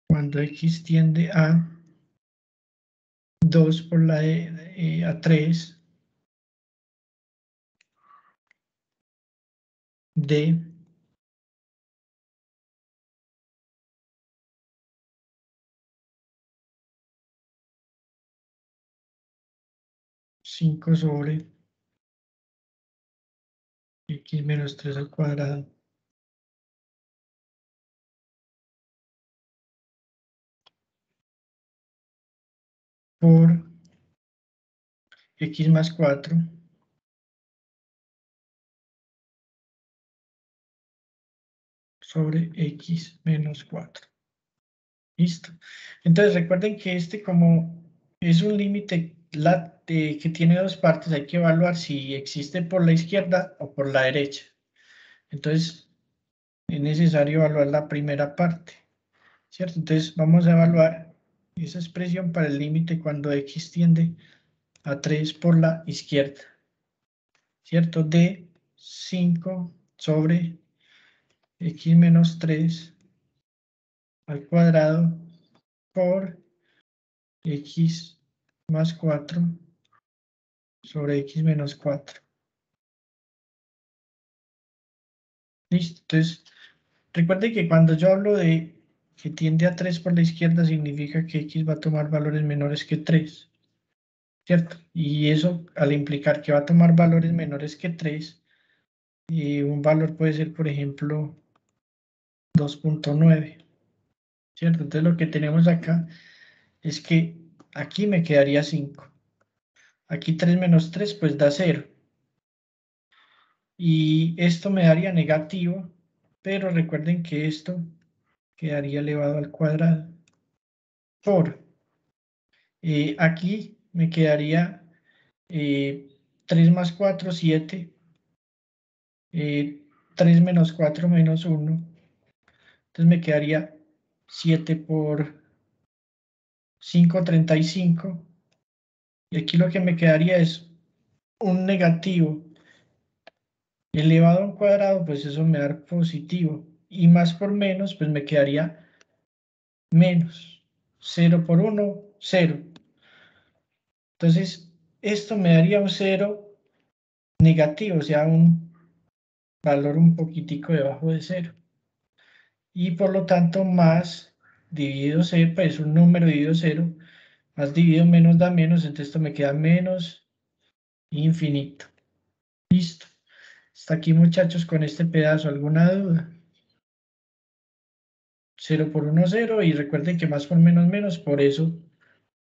cuando x tiende a 2 por la a 3 de 5 sobre x menos 3 al cuadrado por x más 4 sobre x menos 4. Listo. Entonces recuerden que este como es un límite que tiene dos partes, hay que evaluar si existe por la izquierda o por la derecha. Entonces es necesario evaluar la primera parte, ¿cierto? Entonces vamos a evaluar esa expresión para el límite cuando x tiende a 3 por la izquierda, ¿cierto? De 5 sobre x menos 3 al cuadrado por x más 4 sobre x menos 4. Listo. Entonces, recuerde que cuando yo hablo de que tiende a 3 por la izquierda, significa que x va a tomar valores menores que 3, ¿cierto? Y eso, al implicar que va a tomar valores menores que 3, un valor puede ser, por ejemplo, 2.9, ¿cierto? Entonces, lo que tenemos acá es que aquí me quedaría 5. Aquí 3 menos 3 pues da 0. Y esto me daría negativo, pero recuerden que esto quedaría elevado al cuadrado por, aquí me quedaría 3 más 4, 7, 3 menos 4 menos 1, entonces me quedaría 7 por 5, 35, y aquí lo que me quedaría es un negativo elevado a un cuadrado, pues eso me da positivo, y más por menos, pues me quedaría menos, 0 por 1, 0. Entonces, esto me daría un 0 negativo, o sea, un valor un poquitico debajo de 0. Y por lo tanto, más dividido 0, pues un número dividido 0, más dividido menos da menos, entonces esto me queda menos infinito. Listo. Hasta aquí, muchachos, con este pedazo. ¿Alguna duda? 0 por 1, 0, y recuerden que más por menos, menos, por eso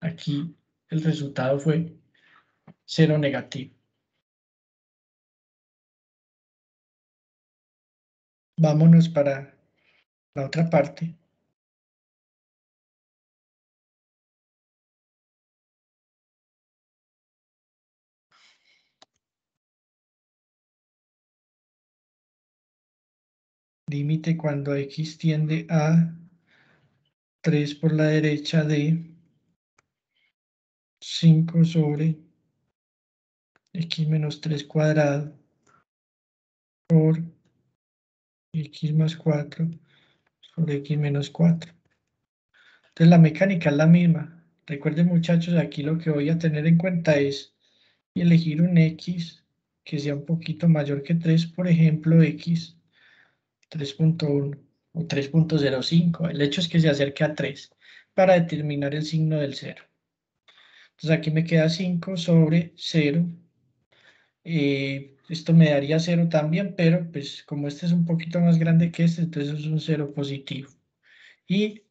aquí el resultado fue 0 negativo. Vámonos para la otra parte. Límite cuando x tiende a 3 por la derecha de 5 sobre x menos 3 cuadrado por x más 4 sobre x menos 4. Entonces la mecánica es la misma. Recuerden, muchachos, aquí lo que voy a tener en cuenta es elegir un x que sea un poquito mayor que 3, por ejemplo, x 3.1 o 3.05. El hecho es que se acerque a 3 para determinar el signo del 0. Entonces aquí me queda 5 sobre 0. Esto me daría 0 también, pero pues como este es un poquito más grande que este, entonces es un 0 positivo. Y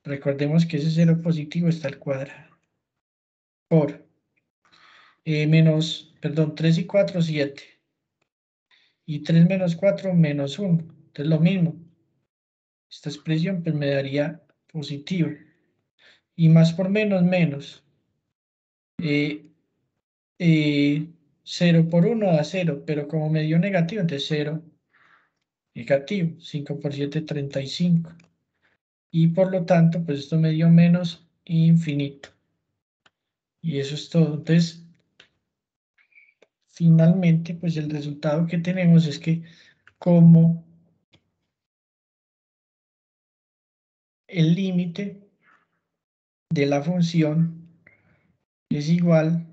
recordemos que ese 0 positivo está al cuadrado. Por perdón, 3 y 4, 7. Y 3 menos 4, menos 1. Entonces lo mismo. Esta expresión pues me daría positivo. Y más por menos, menos. 0 por 1 da 0, pero como me dio negativo, entonces 0 negativo. 5 por 7, 35. Y por lo tanto, pues esto me dio menos infinito. Y eso es todo. Entonces, finalmente, pues el resultado que tenemos es que como el límite de la función es igual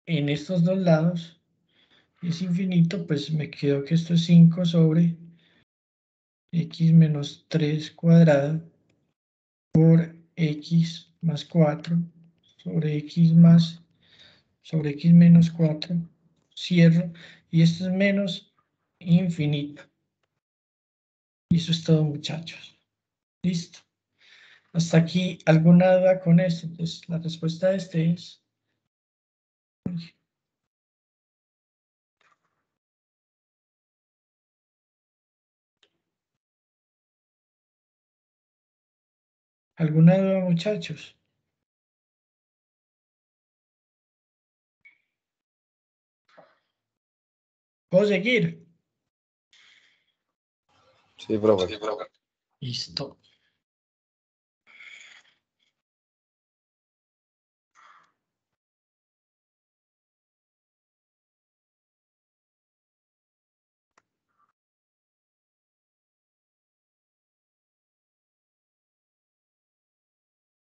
en estos dos lados, es infinito, pues me quedo que esto es 5 sobre x menos 3 cuadrado por x más 4 sobre x menos 4, cierro, y esto es menos infinito. Y eso es todo, muchachos. Listo. Hasta aquí, ¿alguna duda con esto? Entonces, la respuesta a este es... ¿Alguna duda, muchachos? ¿Puedo seguir? Sí, profe. Listo.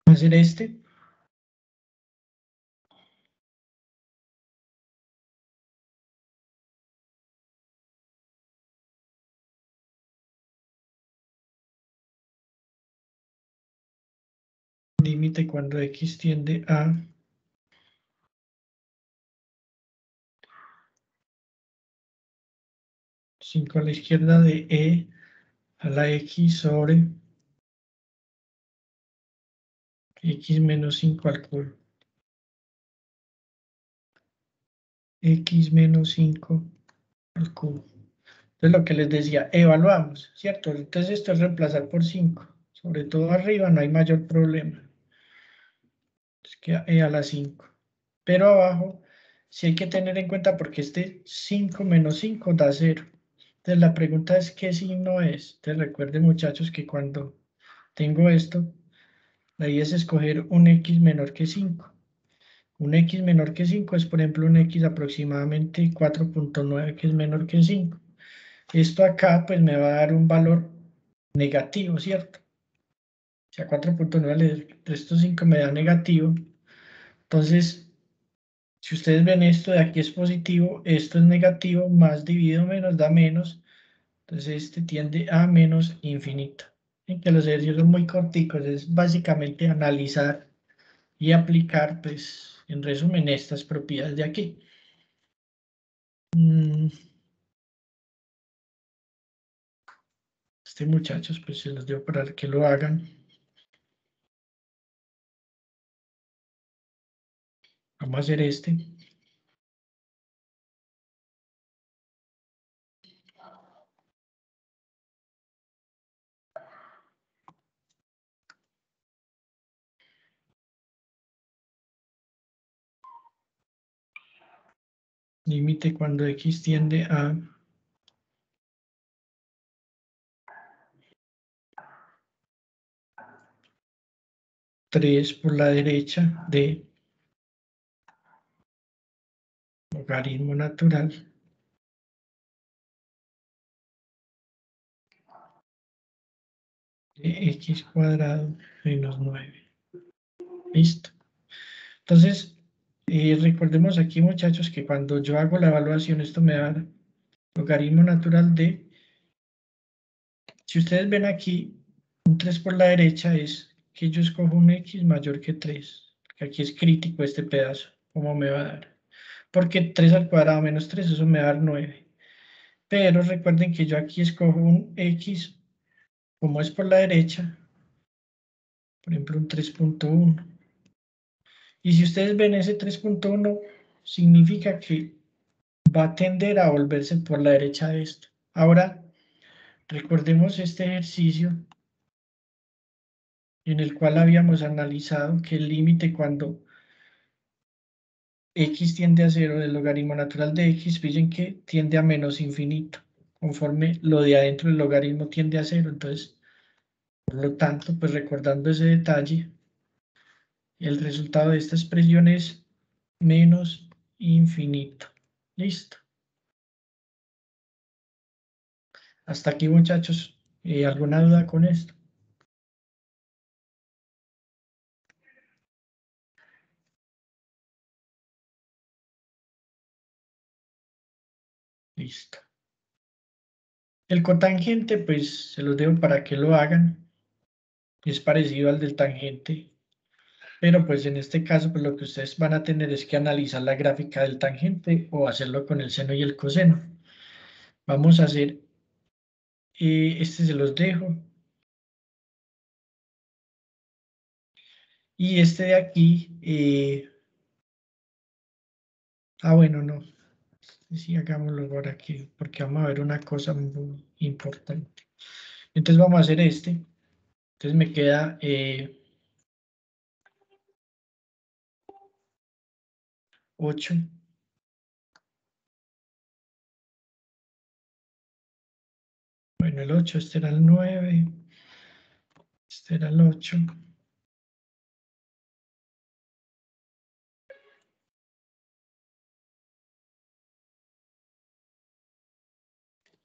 ¿Va a ser este? Límite cuando x tiende a 5 a la izquierda de e a la x sobre x menos 5 al cubo. x menos 5 al cubo. Entonces lo que les decía, evaluamos, ¿cierto? Entonces esto es reemplazar por 5. Sobre todo arriba no hay mayor problema. Entonces queda e a la 5. Pero abajo sí hay que tener en cuenta porque este 5 menos 5 da 0. Entonces la pregunta es ¿qué signo es? Entonces recuerden muchachos que cuando tengo esto, la idea es escoger un x menor que 5. Un x menor que 5 es por ejemplo un x aproximadamente 4.9 que es menor que 5. Esto acá pues me va a dar un valor negativo, ¿cierto? O sea, 4.9 de estos 5 me da negativo. Entonces, si ustedes ven esto de aquí es positivo, esto es negativo, más dividido menos da menos. Entonces este tiende a menos infinito. En que los ejercicios son muy corticos, es básicamente analizar y aplicar, pues, en resumen, estas propiedades de aquí. Muchachos, pues se los dejo para que lo hagan. Vamos a hacer este. Límite cuando x tiende a 3 por la derecha de logaritmo natural de x cuadrado menos 9. Listo. Entonces, recordemos aquí, muchachos, que cuando yo hago la evaluación, esto me da logaritmo natural de... Si ustedes ven aquí, un 3 por la derecha es que yo escojo un x mayor que 3. Que aquí es crítico este pedazo. ¿Cómo me va a dar? Porque 3 al cuadrado menos 3, eso me va a dar 9. Pero recuerden que yo aquí escojo un x, como es por la derecha, por ejemplo un 3.1. Y si ustedes ven ese 3.1, significa que va a tender a volverse por la derecha de esto. Ahora, recordemos este ejercicio en el cual habíamos analizado que el límite cuando x tiende a 0 del logaritmo natural de x, fíjense que tiende a menos infinito, conforme lo de adentro del logaritmo tiende a 0. Entonces, por lo tanto, pues recordando ese detalle, el resultado de esta expresión es menos infinito. Listo. Hasta aquí, muchachos. ¿Alguna duda con esto? Listo. El cotangente, pues se los dejo para que lo hagan. Es parecido al del tangente, pero pues en este caso, pues lo que ustedes van a tener es que analizar la gráfica del tangente o hacerlo con el seno y el coseno. Vamos a hacer, este se los dejo. Y este de aquí, bueno, no. Sí, hagámoslo por aquí, porque vamos a ver una cosa muy importante. Entonces vamos a hacer este. Entonces me queda 8. Bueno, el 8, este era el 9. Este era el 8.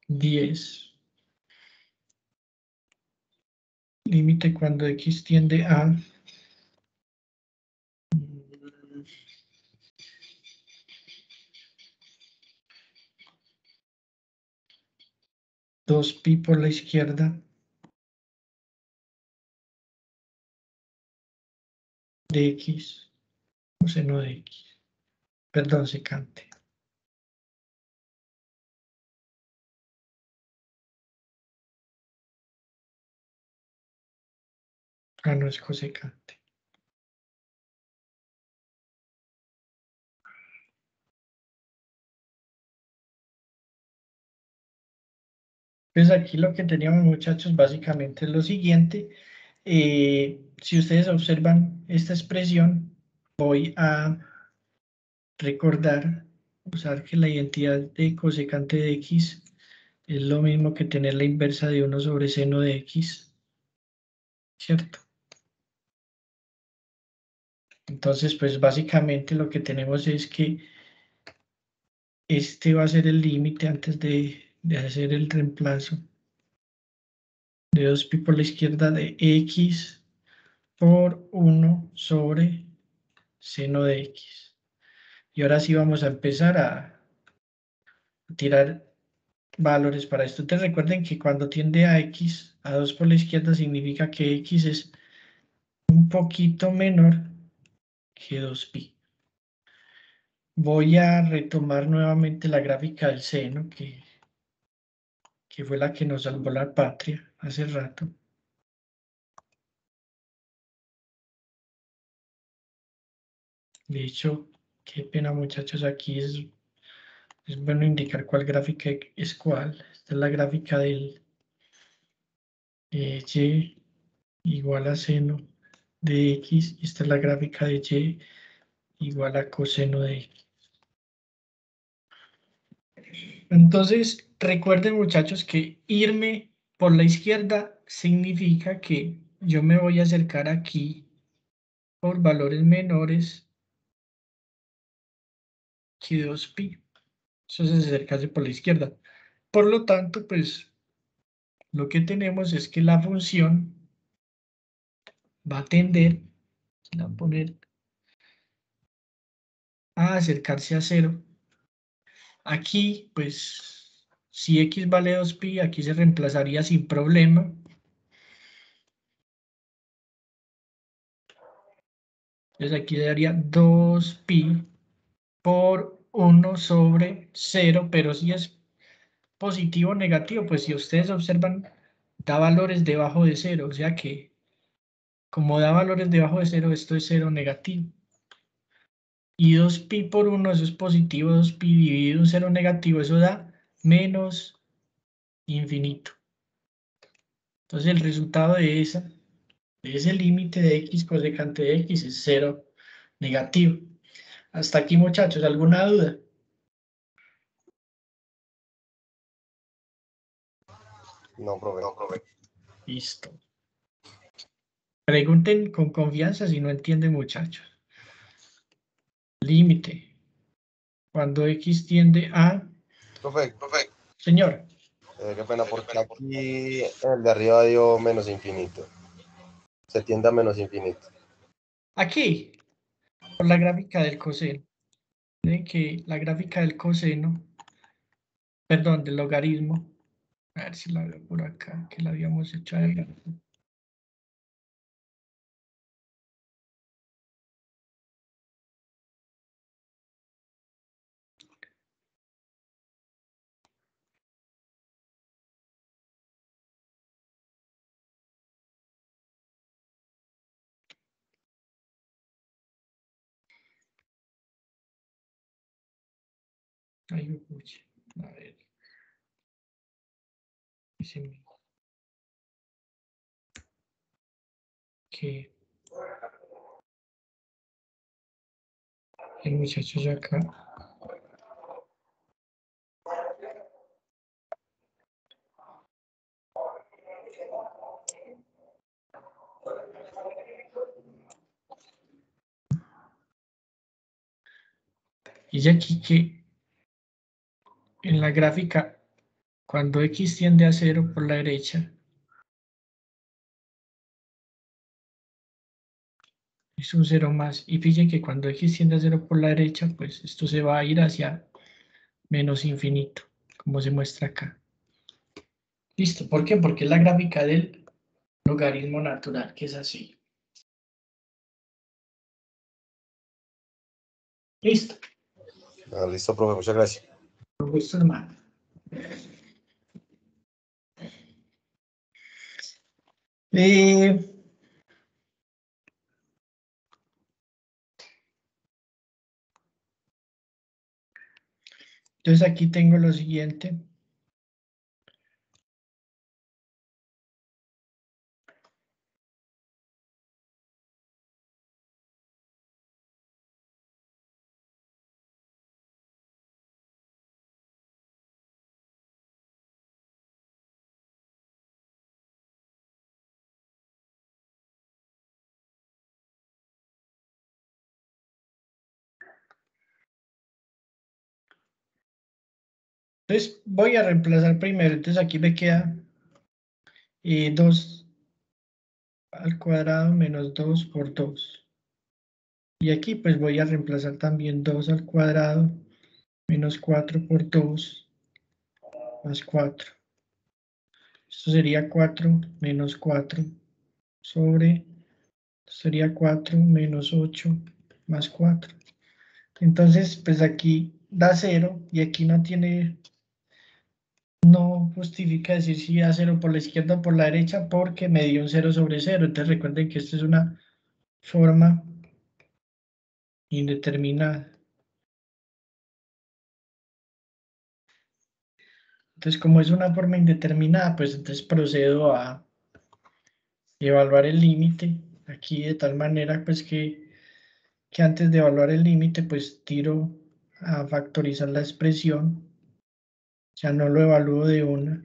10. Límite cuando x tiende a 2pi por la izquierda de x, o seno de x. Perdón, secante. No es cosecante. Pues aquí lo que teníamos, muchachos, básicamente es lo siguiente. Si ustedes observan esta expresión, voy a recordar, usar que la identidad de cosecante de x es lo mismo que tener la inversa de 1 sobre seno de x, ¿cierto? Entonces, pues básicamente lo que tenemos es que este va a ser el límite antes de hacer el reemplazo de 2pi por la izquierda de x por 1 sobre seno de x. Y ahora sí vamos a empezar a tirar valores para esto. Entonces recuerden que cuando tiende a x, a 2 por la izquierda, significa que x es un poquito menor que 2pi. Voy a retomar nuevamente la gráfica del seno, que fue la que nos salvó la patria hace rato. De hecho, qué pena, muchachos, aquí es bueno indicar cuál gráfica es cuál. Esta es la gráfica del y igual a seno de x, y esta es la gráfica de y igual a coseno de x. Entonces, recuerden, muchachos, que irme por la izquierda significa que yo me voy a acercar aquí por valores menores que 2pi. Eso es acercarse por la izquierda. Por lo tanto, pues lo que tenemos es que la función va a tender, a poner, a acercarse a 0. Aquí, pues, si x vale 2pi, aquí se reemplazaría sin problema. Entonces aquí daría 2pi por 1 sobre 0, pero si es positivo o negativo, pues si ustedes observan, da valores debajo de 0, o sea que como da valores debajo de 0, esto es 0 negativo. Y 2pi por 1, eso es positivo, 2pi dividido en 0 negativo, eso da menos infinito. Entonces el resultado de ese límite de x cosecante de x es 0 negativo. Hasta aquí, muchachos, ¿alguna duda? No, profe. Listo. Pregunten con confianza si no entienden, muchachos. Límite. Cuando x tiende a... Profe, Señor, qué pena, porque aquí el de arriba dio menos infinito. Se tiende a menos infinito. aquí, por la gráfica del coseno. Miren que la gráfica del coseno, perdón, del logaritmo, a ver si la veo por acá, que la habíamos hecho ahí. Ay, pucha. A ver. Que el muchacho ya acá. Y ya aquí que en la gráfica, cuando x tiende a 0 por la derecha, es un 0 más. Y fíjense que cuando x tiende a 0 por la derecha, pues esto se va a ir hacia menos infinito, como se muestra acá. ¿Listo? ¿Por qué? Porque es la gráfica del logaritmo natural, que es así. Listo. Ah, listo, profe, muchas gracias. Con gusto, hermano. Entonces aquí tengo lo siguiente. Entonces voy a reemplazar primero. Entonces aquí me queda 2 al cuadrado menos 2 por 2. Y aquí pues voy a reemplazar también 2 al cuadrado menos 4 por 2 más 4. Esto sería 4 menos 4 sobre, sería 4 menos 8 más 4. Entonces, pues aquí da 0 y aquí no justifica decir si da 0 por la izquierda o por la derecha porque me dio un 0 sobre 0. Entonces recuerden que esta es una forma indeterminada. Entonces, como es una forma indeterminada, pues entonces procedo a evaluar el límite aquí de tal manera pues que antes de evaluar el límite pues tiro a factorizar la expresión, o sea, no lo evalúo de una.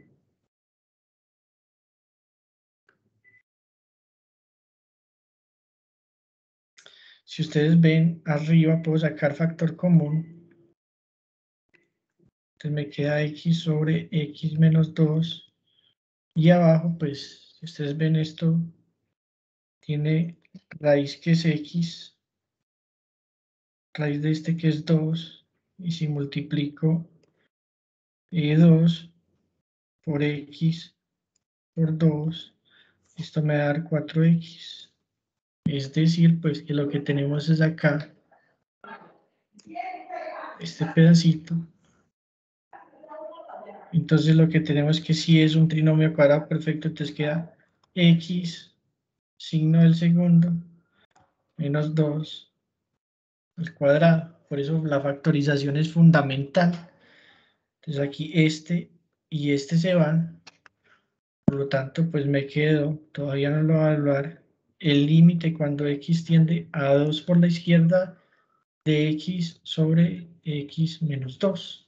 Si ustedes ven arriba puedo sacar factor común, entonces me queda x sobre x menos 2 y abajo pues si ustedes ven esto tiene raíz que es x, raíz de este que es 2 y si multiplico 2 por x por 2, esto me va a dar 4x. Es decir, pues que lo que tenemos es acá, este pedacito. Entonces lo que tenemos que si es un trinomio cuadrado perfecto, entonces queda x, signo del segundo, menos 2 al cuadrado. Por eso la factorización es fundamental. Entonces aquí este y este se van. Por lo tanto, pues me quedo, todavía no lo voy a evaluar, el límite cuando x tiende a 2 por la izquierda de x sobre x menos 2.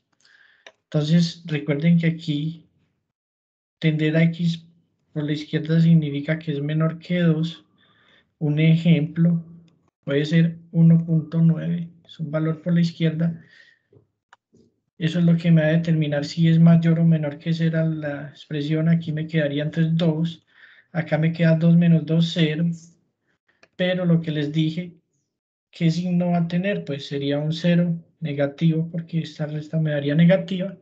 Entonces, recuerden que aquí tender a x por la izquierda significa que es menor que 2. Un ejemplo puede ser 1.9, es un valor por la izquierda. Eso es lo que me va a determinar si es mayor o menor que será la expresión. Aquí me quedaría entonces 2. Acá me queda 2 menos 2, 0. Pero lo que les dije, ¿qué signo va a tener? Pues sería un 0 negativo, porque esta resta me daría negativa.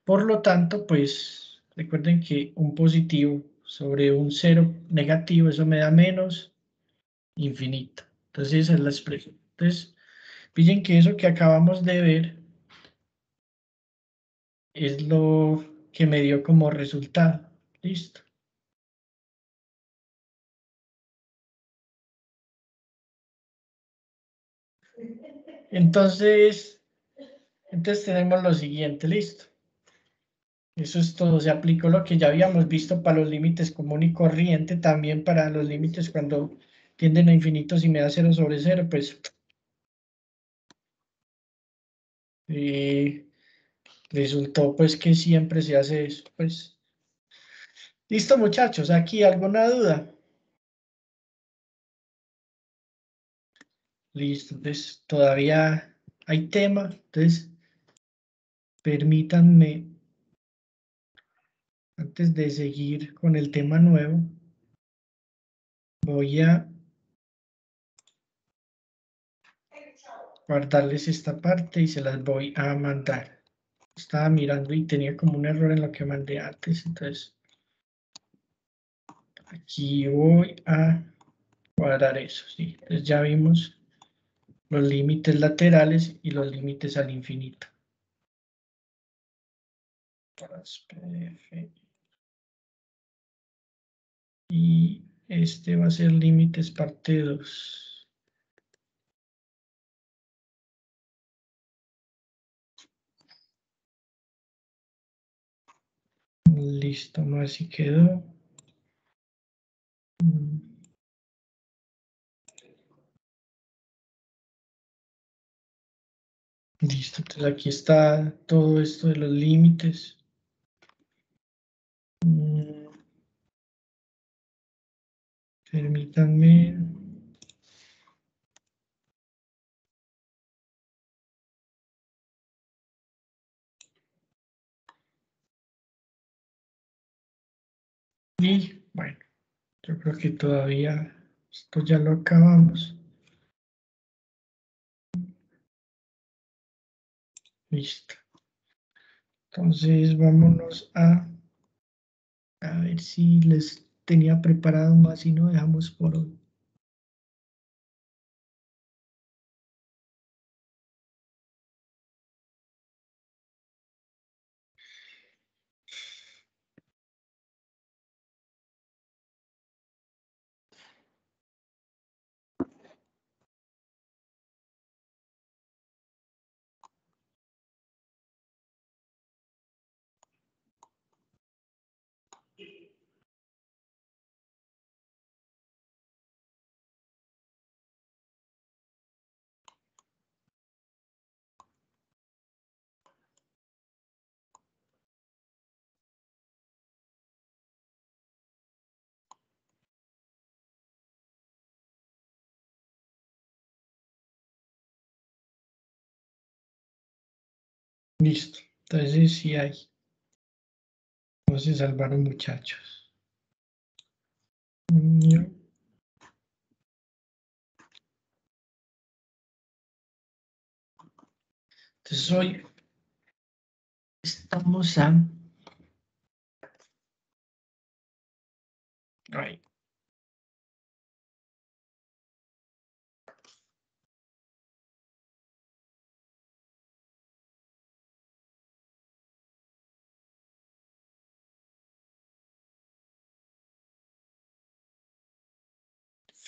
Por lo tanto, pues recuerden que un positivo sobre un 0 negativo, eso me da menos infinito. Entonces esa es la expresión. Entonces, pillen que eso que acabamos de ver es lo que me dio como resultado. Listo. Entonces tenemos lo siguiente, listo. Eso es todo. Se aplicó lo que ya habíamos visto para los límites común y corriente, también para los límites cuando tienden a infinitos y me da 0 sobre 0, pues resultó pues que siempre se hace eso. Pues listo, muchachos, aquí alguna duda. Listo, entonces todavía hay tema, entonces permítanme, antes de seguir con el tema nuevo, voy a guardarles esta parte y se las voy a mandar. Estaba mirando y tenía como un error en lo que mandé antes, entonces aquí voy a cuadrar eso, ¿sí? Entonces ya vimos los límites laterales y los límites al infinito. PDF. Y este va a ser límites parte 2. Listo, no así quedó. Listo, entonces aquí está todo esto de los límites. Permítanme. Y bueno, yo creo que todavía esto ya lo acabamos. Listo. Entonces vámonos a ver si les tenía preparado más y no dejamos por hoy. Listo. Entonces sí hay. No se salvaron, muchachos. Entonces hoy estamos ay,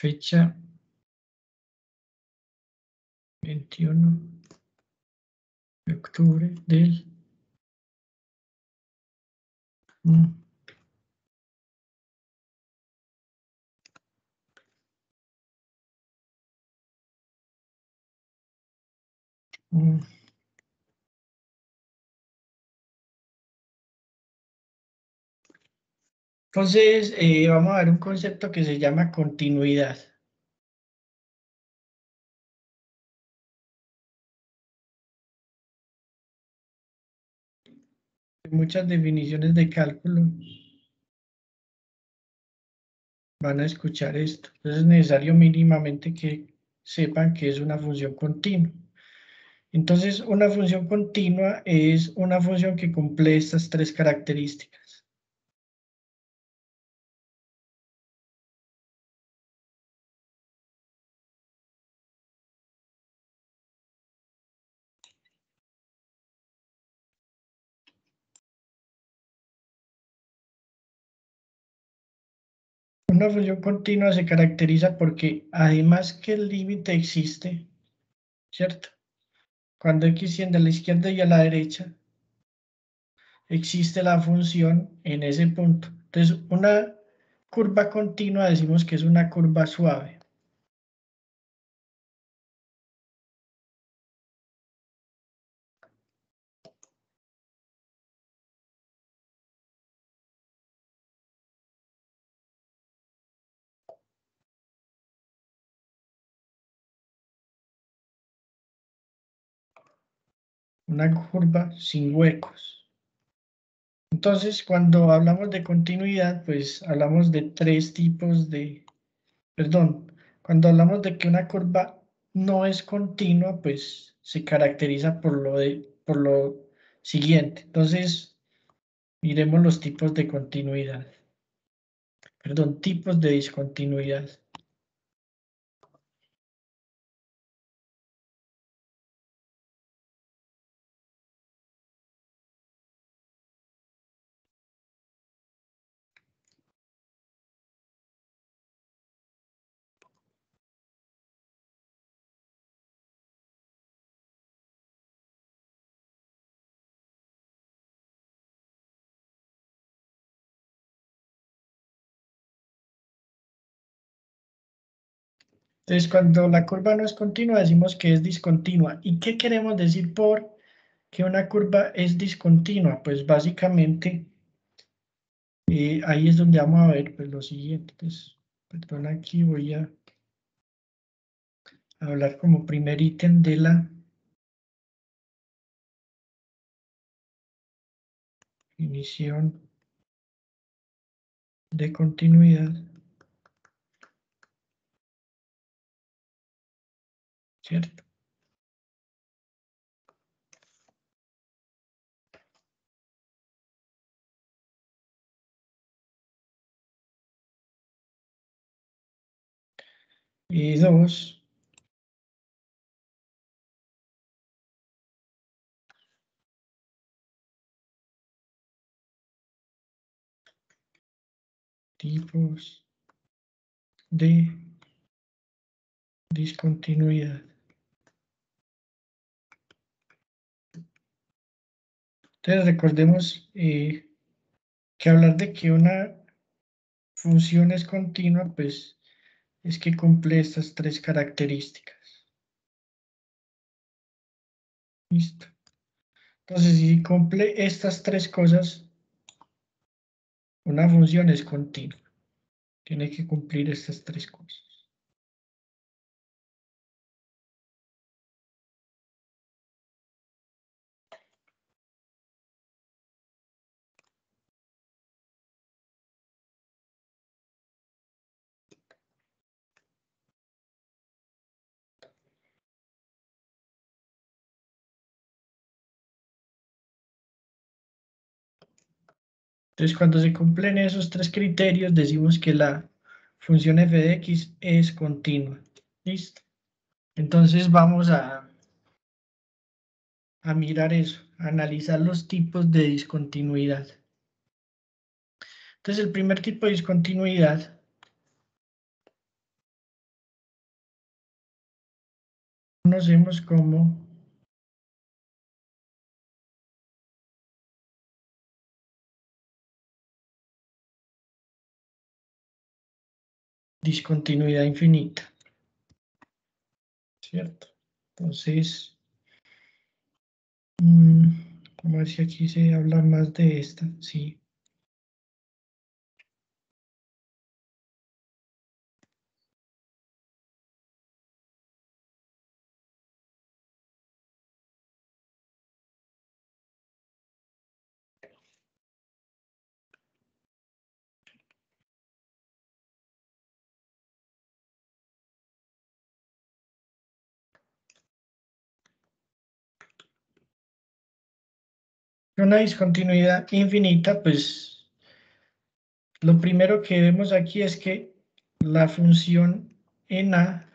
fecha 21 de octubre del mm, mm. Entonces, vamos a ver un concepto que se llama continuidad. Muchas definiciones de cálculo van a escuchar esto. Entonces es necesario mínimamente que sepan que es una función continua. Entonces, una función continua es una función que cumple estas tres características. Una función continua se caracteriza porque además que el límite existe, ¿cierto? Cuando x tiende a la izquierda y a la derecha, existe la función en ese punto. Entonces, una curva continua decimos que es una curva suave. Una curva sin huecos. Entonces, cuando hablamos de continuidad, pues hablamos de tres tipos de, perdón, cuando hablamos de que una curva no es continua, pues se caracteriza por lo siguiente. Entonces, miremos los tipos de continuidad, perdón, tipos de discontinuidad. Entonces, cuando la curva no es continua, decimos que es discontinua. ¿Y qué queremos decir por que una curva es discontinua? Pues básicamente ahí es donde vamos a ver pues, lo siguiente. Entonces, perdón, aquí voy a hablar como primer ítem de la definición de continuidad, ¿cierto? Y 2, tipos de discontinuidad. Entonces recordemos que hablar de que una función es continua, pues es que cumple estas tres características. Listo. Entonces, si cumple estas tres cosas, una función es continua. Tiene que cumplir estas tres cosas. Entonces, cuando se cumplen esos tres criterios, decimos que la función f de x es continua. ¿Listo? Entonces, vamos a mirar eso, a analizar los tipos de discontinuidad. Entonces, el primer tipo de discontinuidad conocemos como discontinuidad infinita, ¿cierto? Entonces, vamos a ver si aquí se habla más de esta, sí. Una discontinuidad infinita, pues lo primero que vemos aquí es que la función en A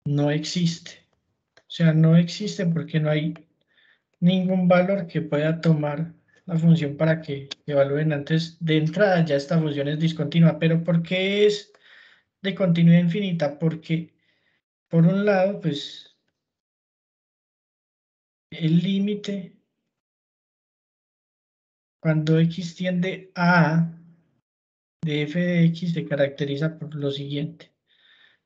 no existe. O sea, no existe porque no hay ningún valor que pueda tomar la función para que evalúen antes de entrada. Ya esta función es discontinua. Pero ¿por qué es de continuidad infinita? Porque por un lado, pues el límite cuando x tiende a A de f de x se caracteriza por lo siguiente.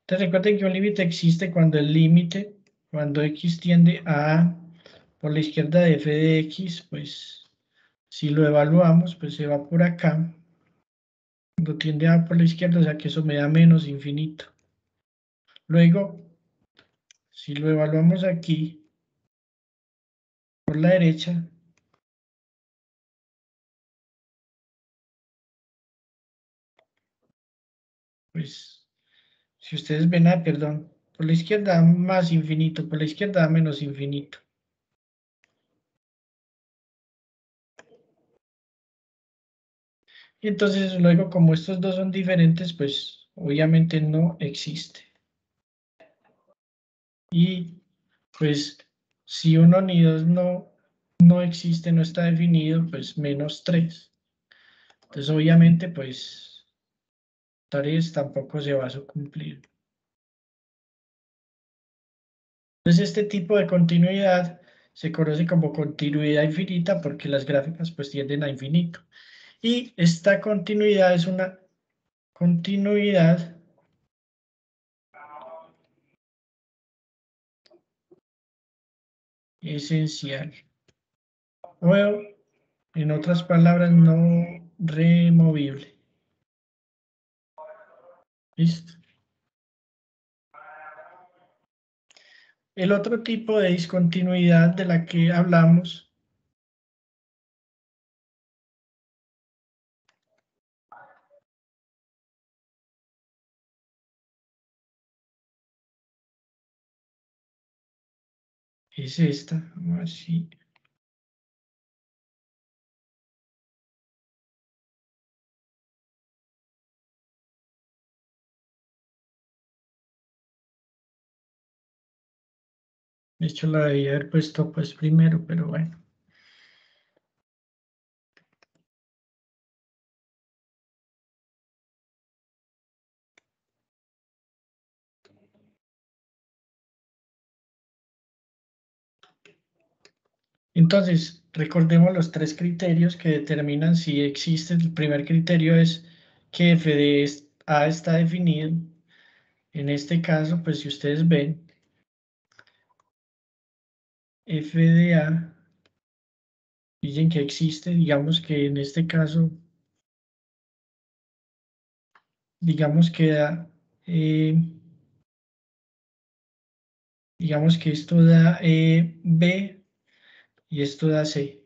Entonces recuerden que un límite existe cuando el límite, cuando x tiende a por la izquierda de f de x, pues si lo evaluamos, pues se va por acá. Cuando tiende a por la izquierda, o sea que eso me da menos infinito. Luego, si lo evaluamos aquí, por la derecha, pues si ustedes ven, perdón, por la izquierda más infinito, por la izquierda menos infinito. Y entonces luego, como estos dos son diferentes, pues obviamente no existe. Y pues si 1 ni 2 no existe, no está definido, pues menos 3. Entonces obviamente pues 3 tampoco se va a cumplir. Entonces este tipo de continuidad se conoce como continuidad infinita porque las gráficas pues tienden a infinito. Y esta continuidad es una continuidad esencial. O en otras palabras, no removible. ¿Listo? El otro tipo de discontinuidad de la que hablamos es esta. Vamos a ver si... De hecho, la debía haber puesto pues primero, pero bueno. Entonces, recordemos los tres criterios que determinan si existe. El primer criterio es que f de A está definido. En este caso, pues si ustedes ven, f de A dicen que existe, digamos que en este caso, digamos que da, digamos que esto da B y esto da C,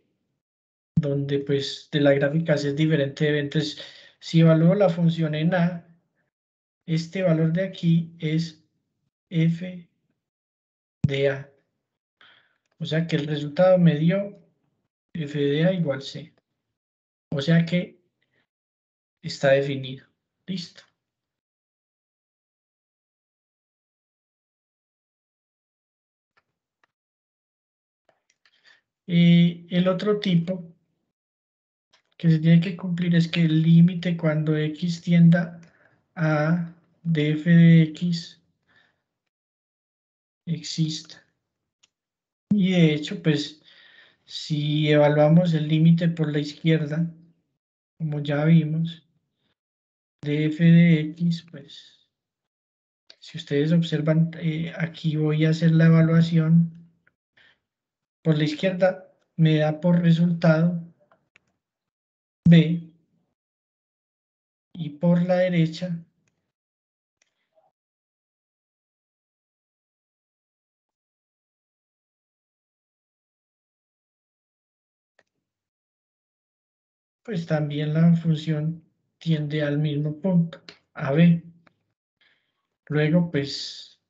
donde pues de la gráfica C es diferente de B. Entonces, si evalúo la función en A, este valor de aquí es f de A. O sea que el resultado me dio f de A igual C. O sea que está definido. Listo. El otro tipo que se tiene que cumplir es que el límite cuando x tienda a de f de x exista. Y de hecho, pues, si evaluamos el límite por la izquierda, como ya vimos, de f de x, pues, si ustedes observan, aquí voy a hacer la evaluación. Por la izquierda me da por resultado b, y por la derecha pues también la función tiende al mismo punto, a b. Luego, pues,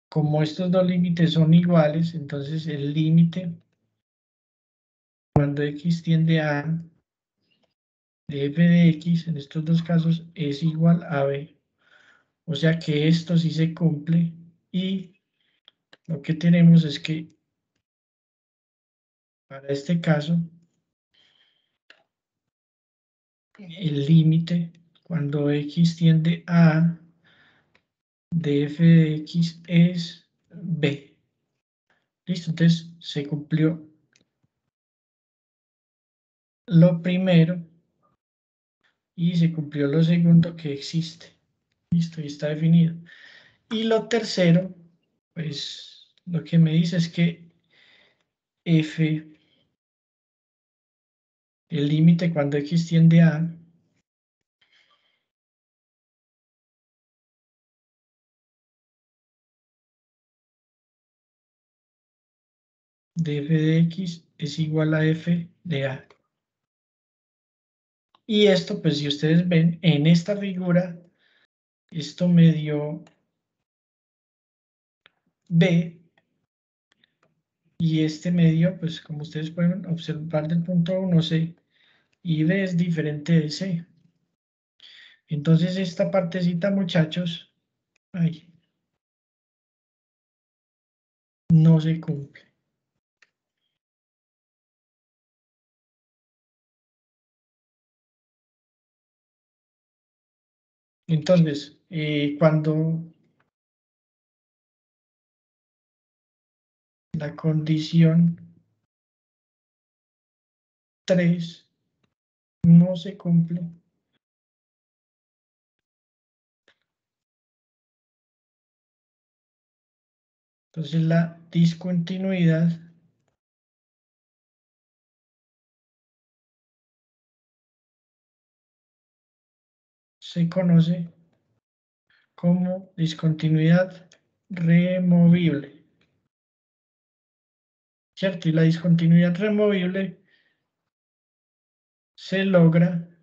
como estos dos límites son iguales, entonces el límite cuando x tiende a de f de x, en estos dos casos, es igual a b. O sea que esto sí se cumple y lo que tenemos es que para este caso, el límite cuando x tiende a de f de x es b. Listo, entonces se cumplió lo primero y se cumplió lo segundo que existe. Listo, y está definido. Y lo tercero, pues lo que me dice es que f, el límite cuando x tiende a de f de x es igual a f de a. Y esto, pues si ustedes ven en esta figura, esto me dio b y este me dio, pues como ustedes pueden observar del punto 1, c, y b es diferente de c. Entonces esta partecita, muchachos, ay, no se cumple. Entonces, cuando la condición 3 no se cumple, entonces la discontinuidad se conoce como discontinuidad removible, ¿cierto? Y la discontinuidad removible se logra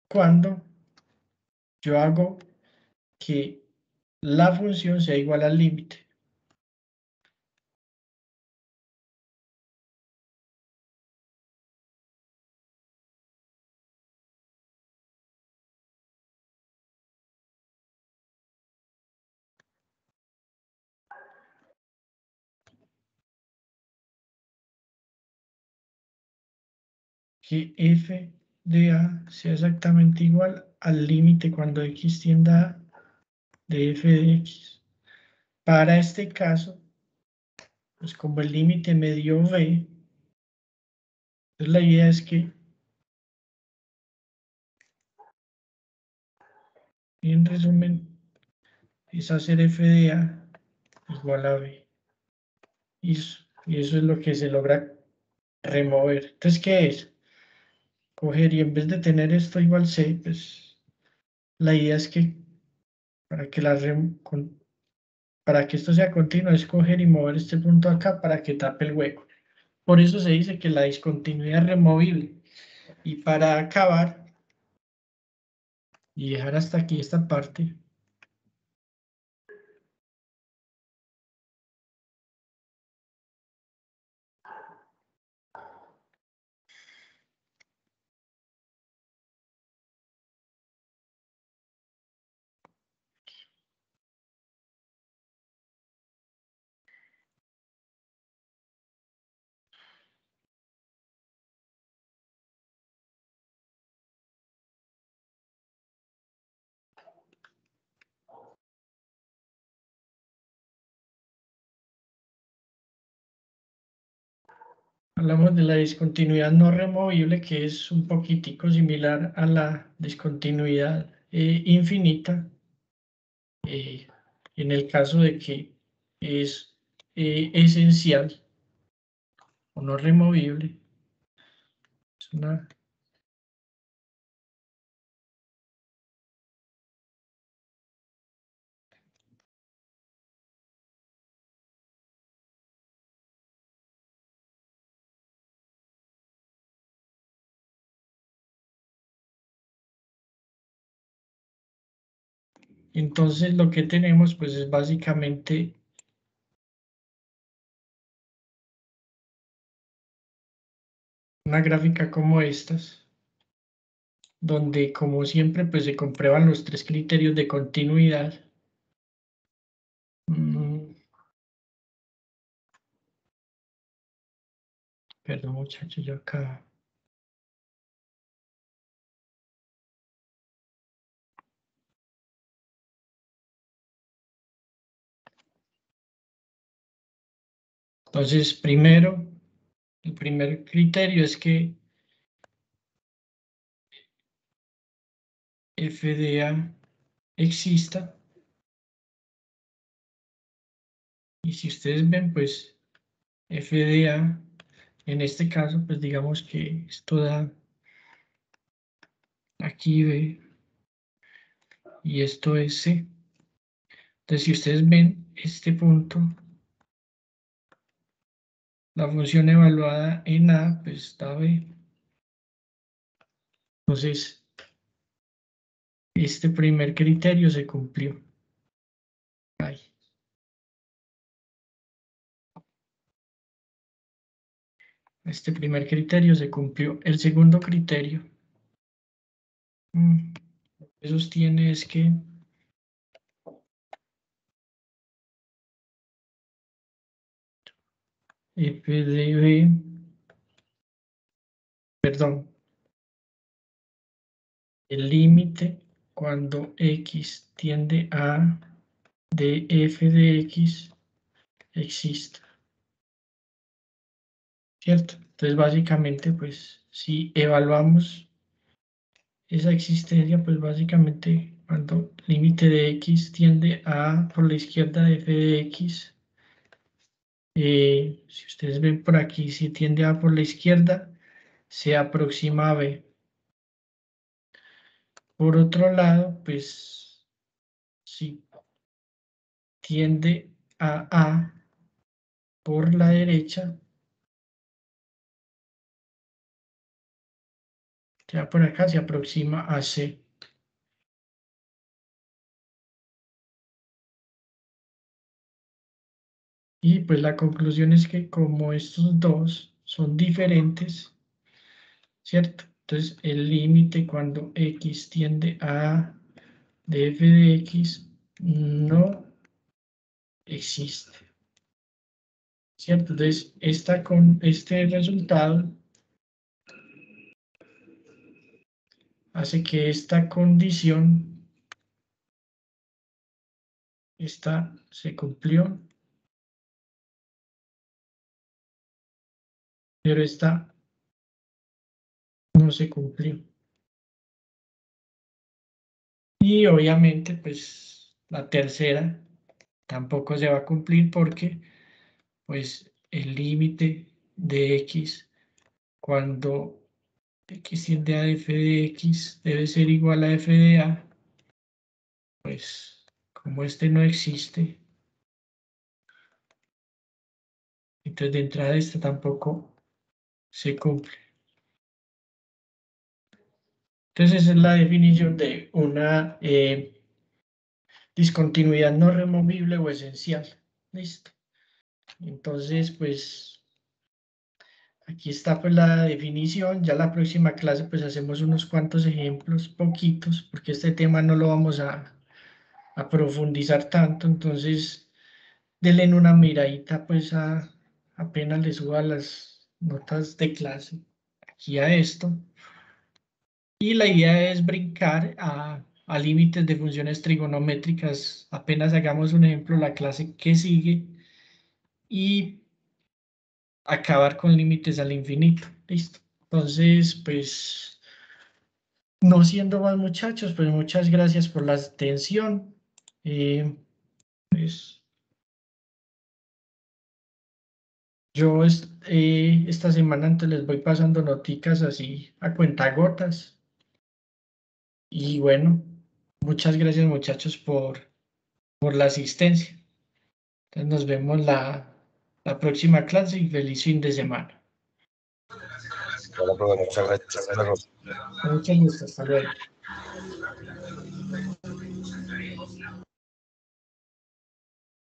cuando yo hago que la función sea igual al límite. Que f de a sea exactamente igual al límite cuando x tienda a de f de x. Para este caso, pues como el límite me dio v, entonces la idea es que, en resumen, es hacer f de a igual a b. Y eso es lo que se logra remover. Entonces, ¿qué es? Coger y en vez de tener esto igual c, pues la idea es que para que, para que esto sea continuo es coger y mover este punto acá para que tape el hueco. Por eso se dice que la discontinuidad es removible. Y para acabar y dejar hasta aquí esta parte, hablamos de la discontinuidad no removible, que es un poquitico similar a la discontinuidad infinita, eh, en el caso de que es esencial o no removible. Es una Entonces lo que tenemos pues es básicamente una gráfica como estas, donde como siempre pues se comprueban los tres criterios de continuidad. Perdón muchachos, yo acá. Entonces primero, el primer criterio es que f de a exista. Y si ustedes ven pues f de a, en este caso pues digamos que esto da aquí b y esto es c. Entonces si ustedes ven este punto, la función evaluada en a pues da b. Entonces este primer criterio se cumplió. Ahí. Este primer criterio se cumplió. El segundo criterio que sostiene es que f de b, perdón, el límite cuando x tiende a de f de x existe, ¿cierto? Entonces básicamente pues si evaluamos esa existencia pues básicamente cuando límite de x tiende a por la izquierda de f de x, si ustedes ven por aquí, si tiende a por la izquierda, se aproxima a b. Por otro lado, pues si tiende a por la derecha, ya por acá se aproxima a C. Y pues la conclusión es que como estos dos son diferentes, ¿cierto? Entonces el límite cuando x tiende a de f de x no existe, ¿cierto? Entonces con este resultado hace que esta condición, esta se cumplió, pero esta no se cumplió. Y obviamente, pues la tercera tampoco se va a cumplir porque, pues, el límite de x cuando x tiende a f de x debe ser igual a f de a, pues, como este no existe, entonces de entrada esta tampoco se cumple. Entonces esa es la definición de una discontinuidad no removible o esencial. Listo. Entonces, pues aquí está pues la definición. Ya la próxima clase pues hacemos unos cuantos ejemplos, poquitos, porque este tema no lo vamos a profundizar tanto. Entonces, denle una miradita pues apenas le suba las notas de clase aquí a esto. Y la idea es brincar a límites de funciones trigonométricas. Apenas hagamos un ejemplo la clase que sigue y acabar con límites al infinito. Listo. Entonces, pues, no siendo más muchachos, pues muchas gracias por la atención. Pues, yo esta semana antes les voy pasando noticas así a cuentagotas. Y bueno, muchas gracias muchachos por la asistencia. Entonces nos vemos la próxima clase y feliz fin de semana. Bueno, profe, muchas gracias. Hasta luego. Con mucho gusto, hasta luego.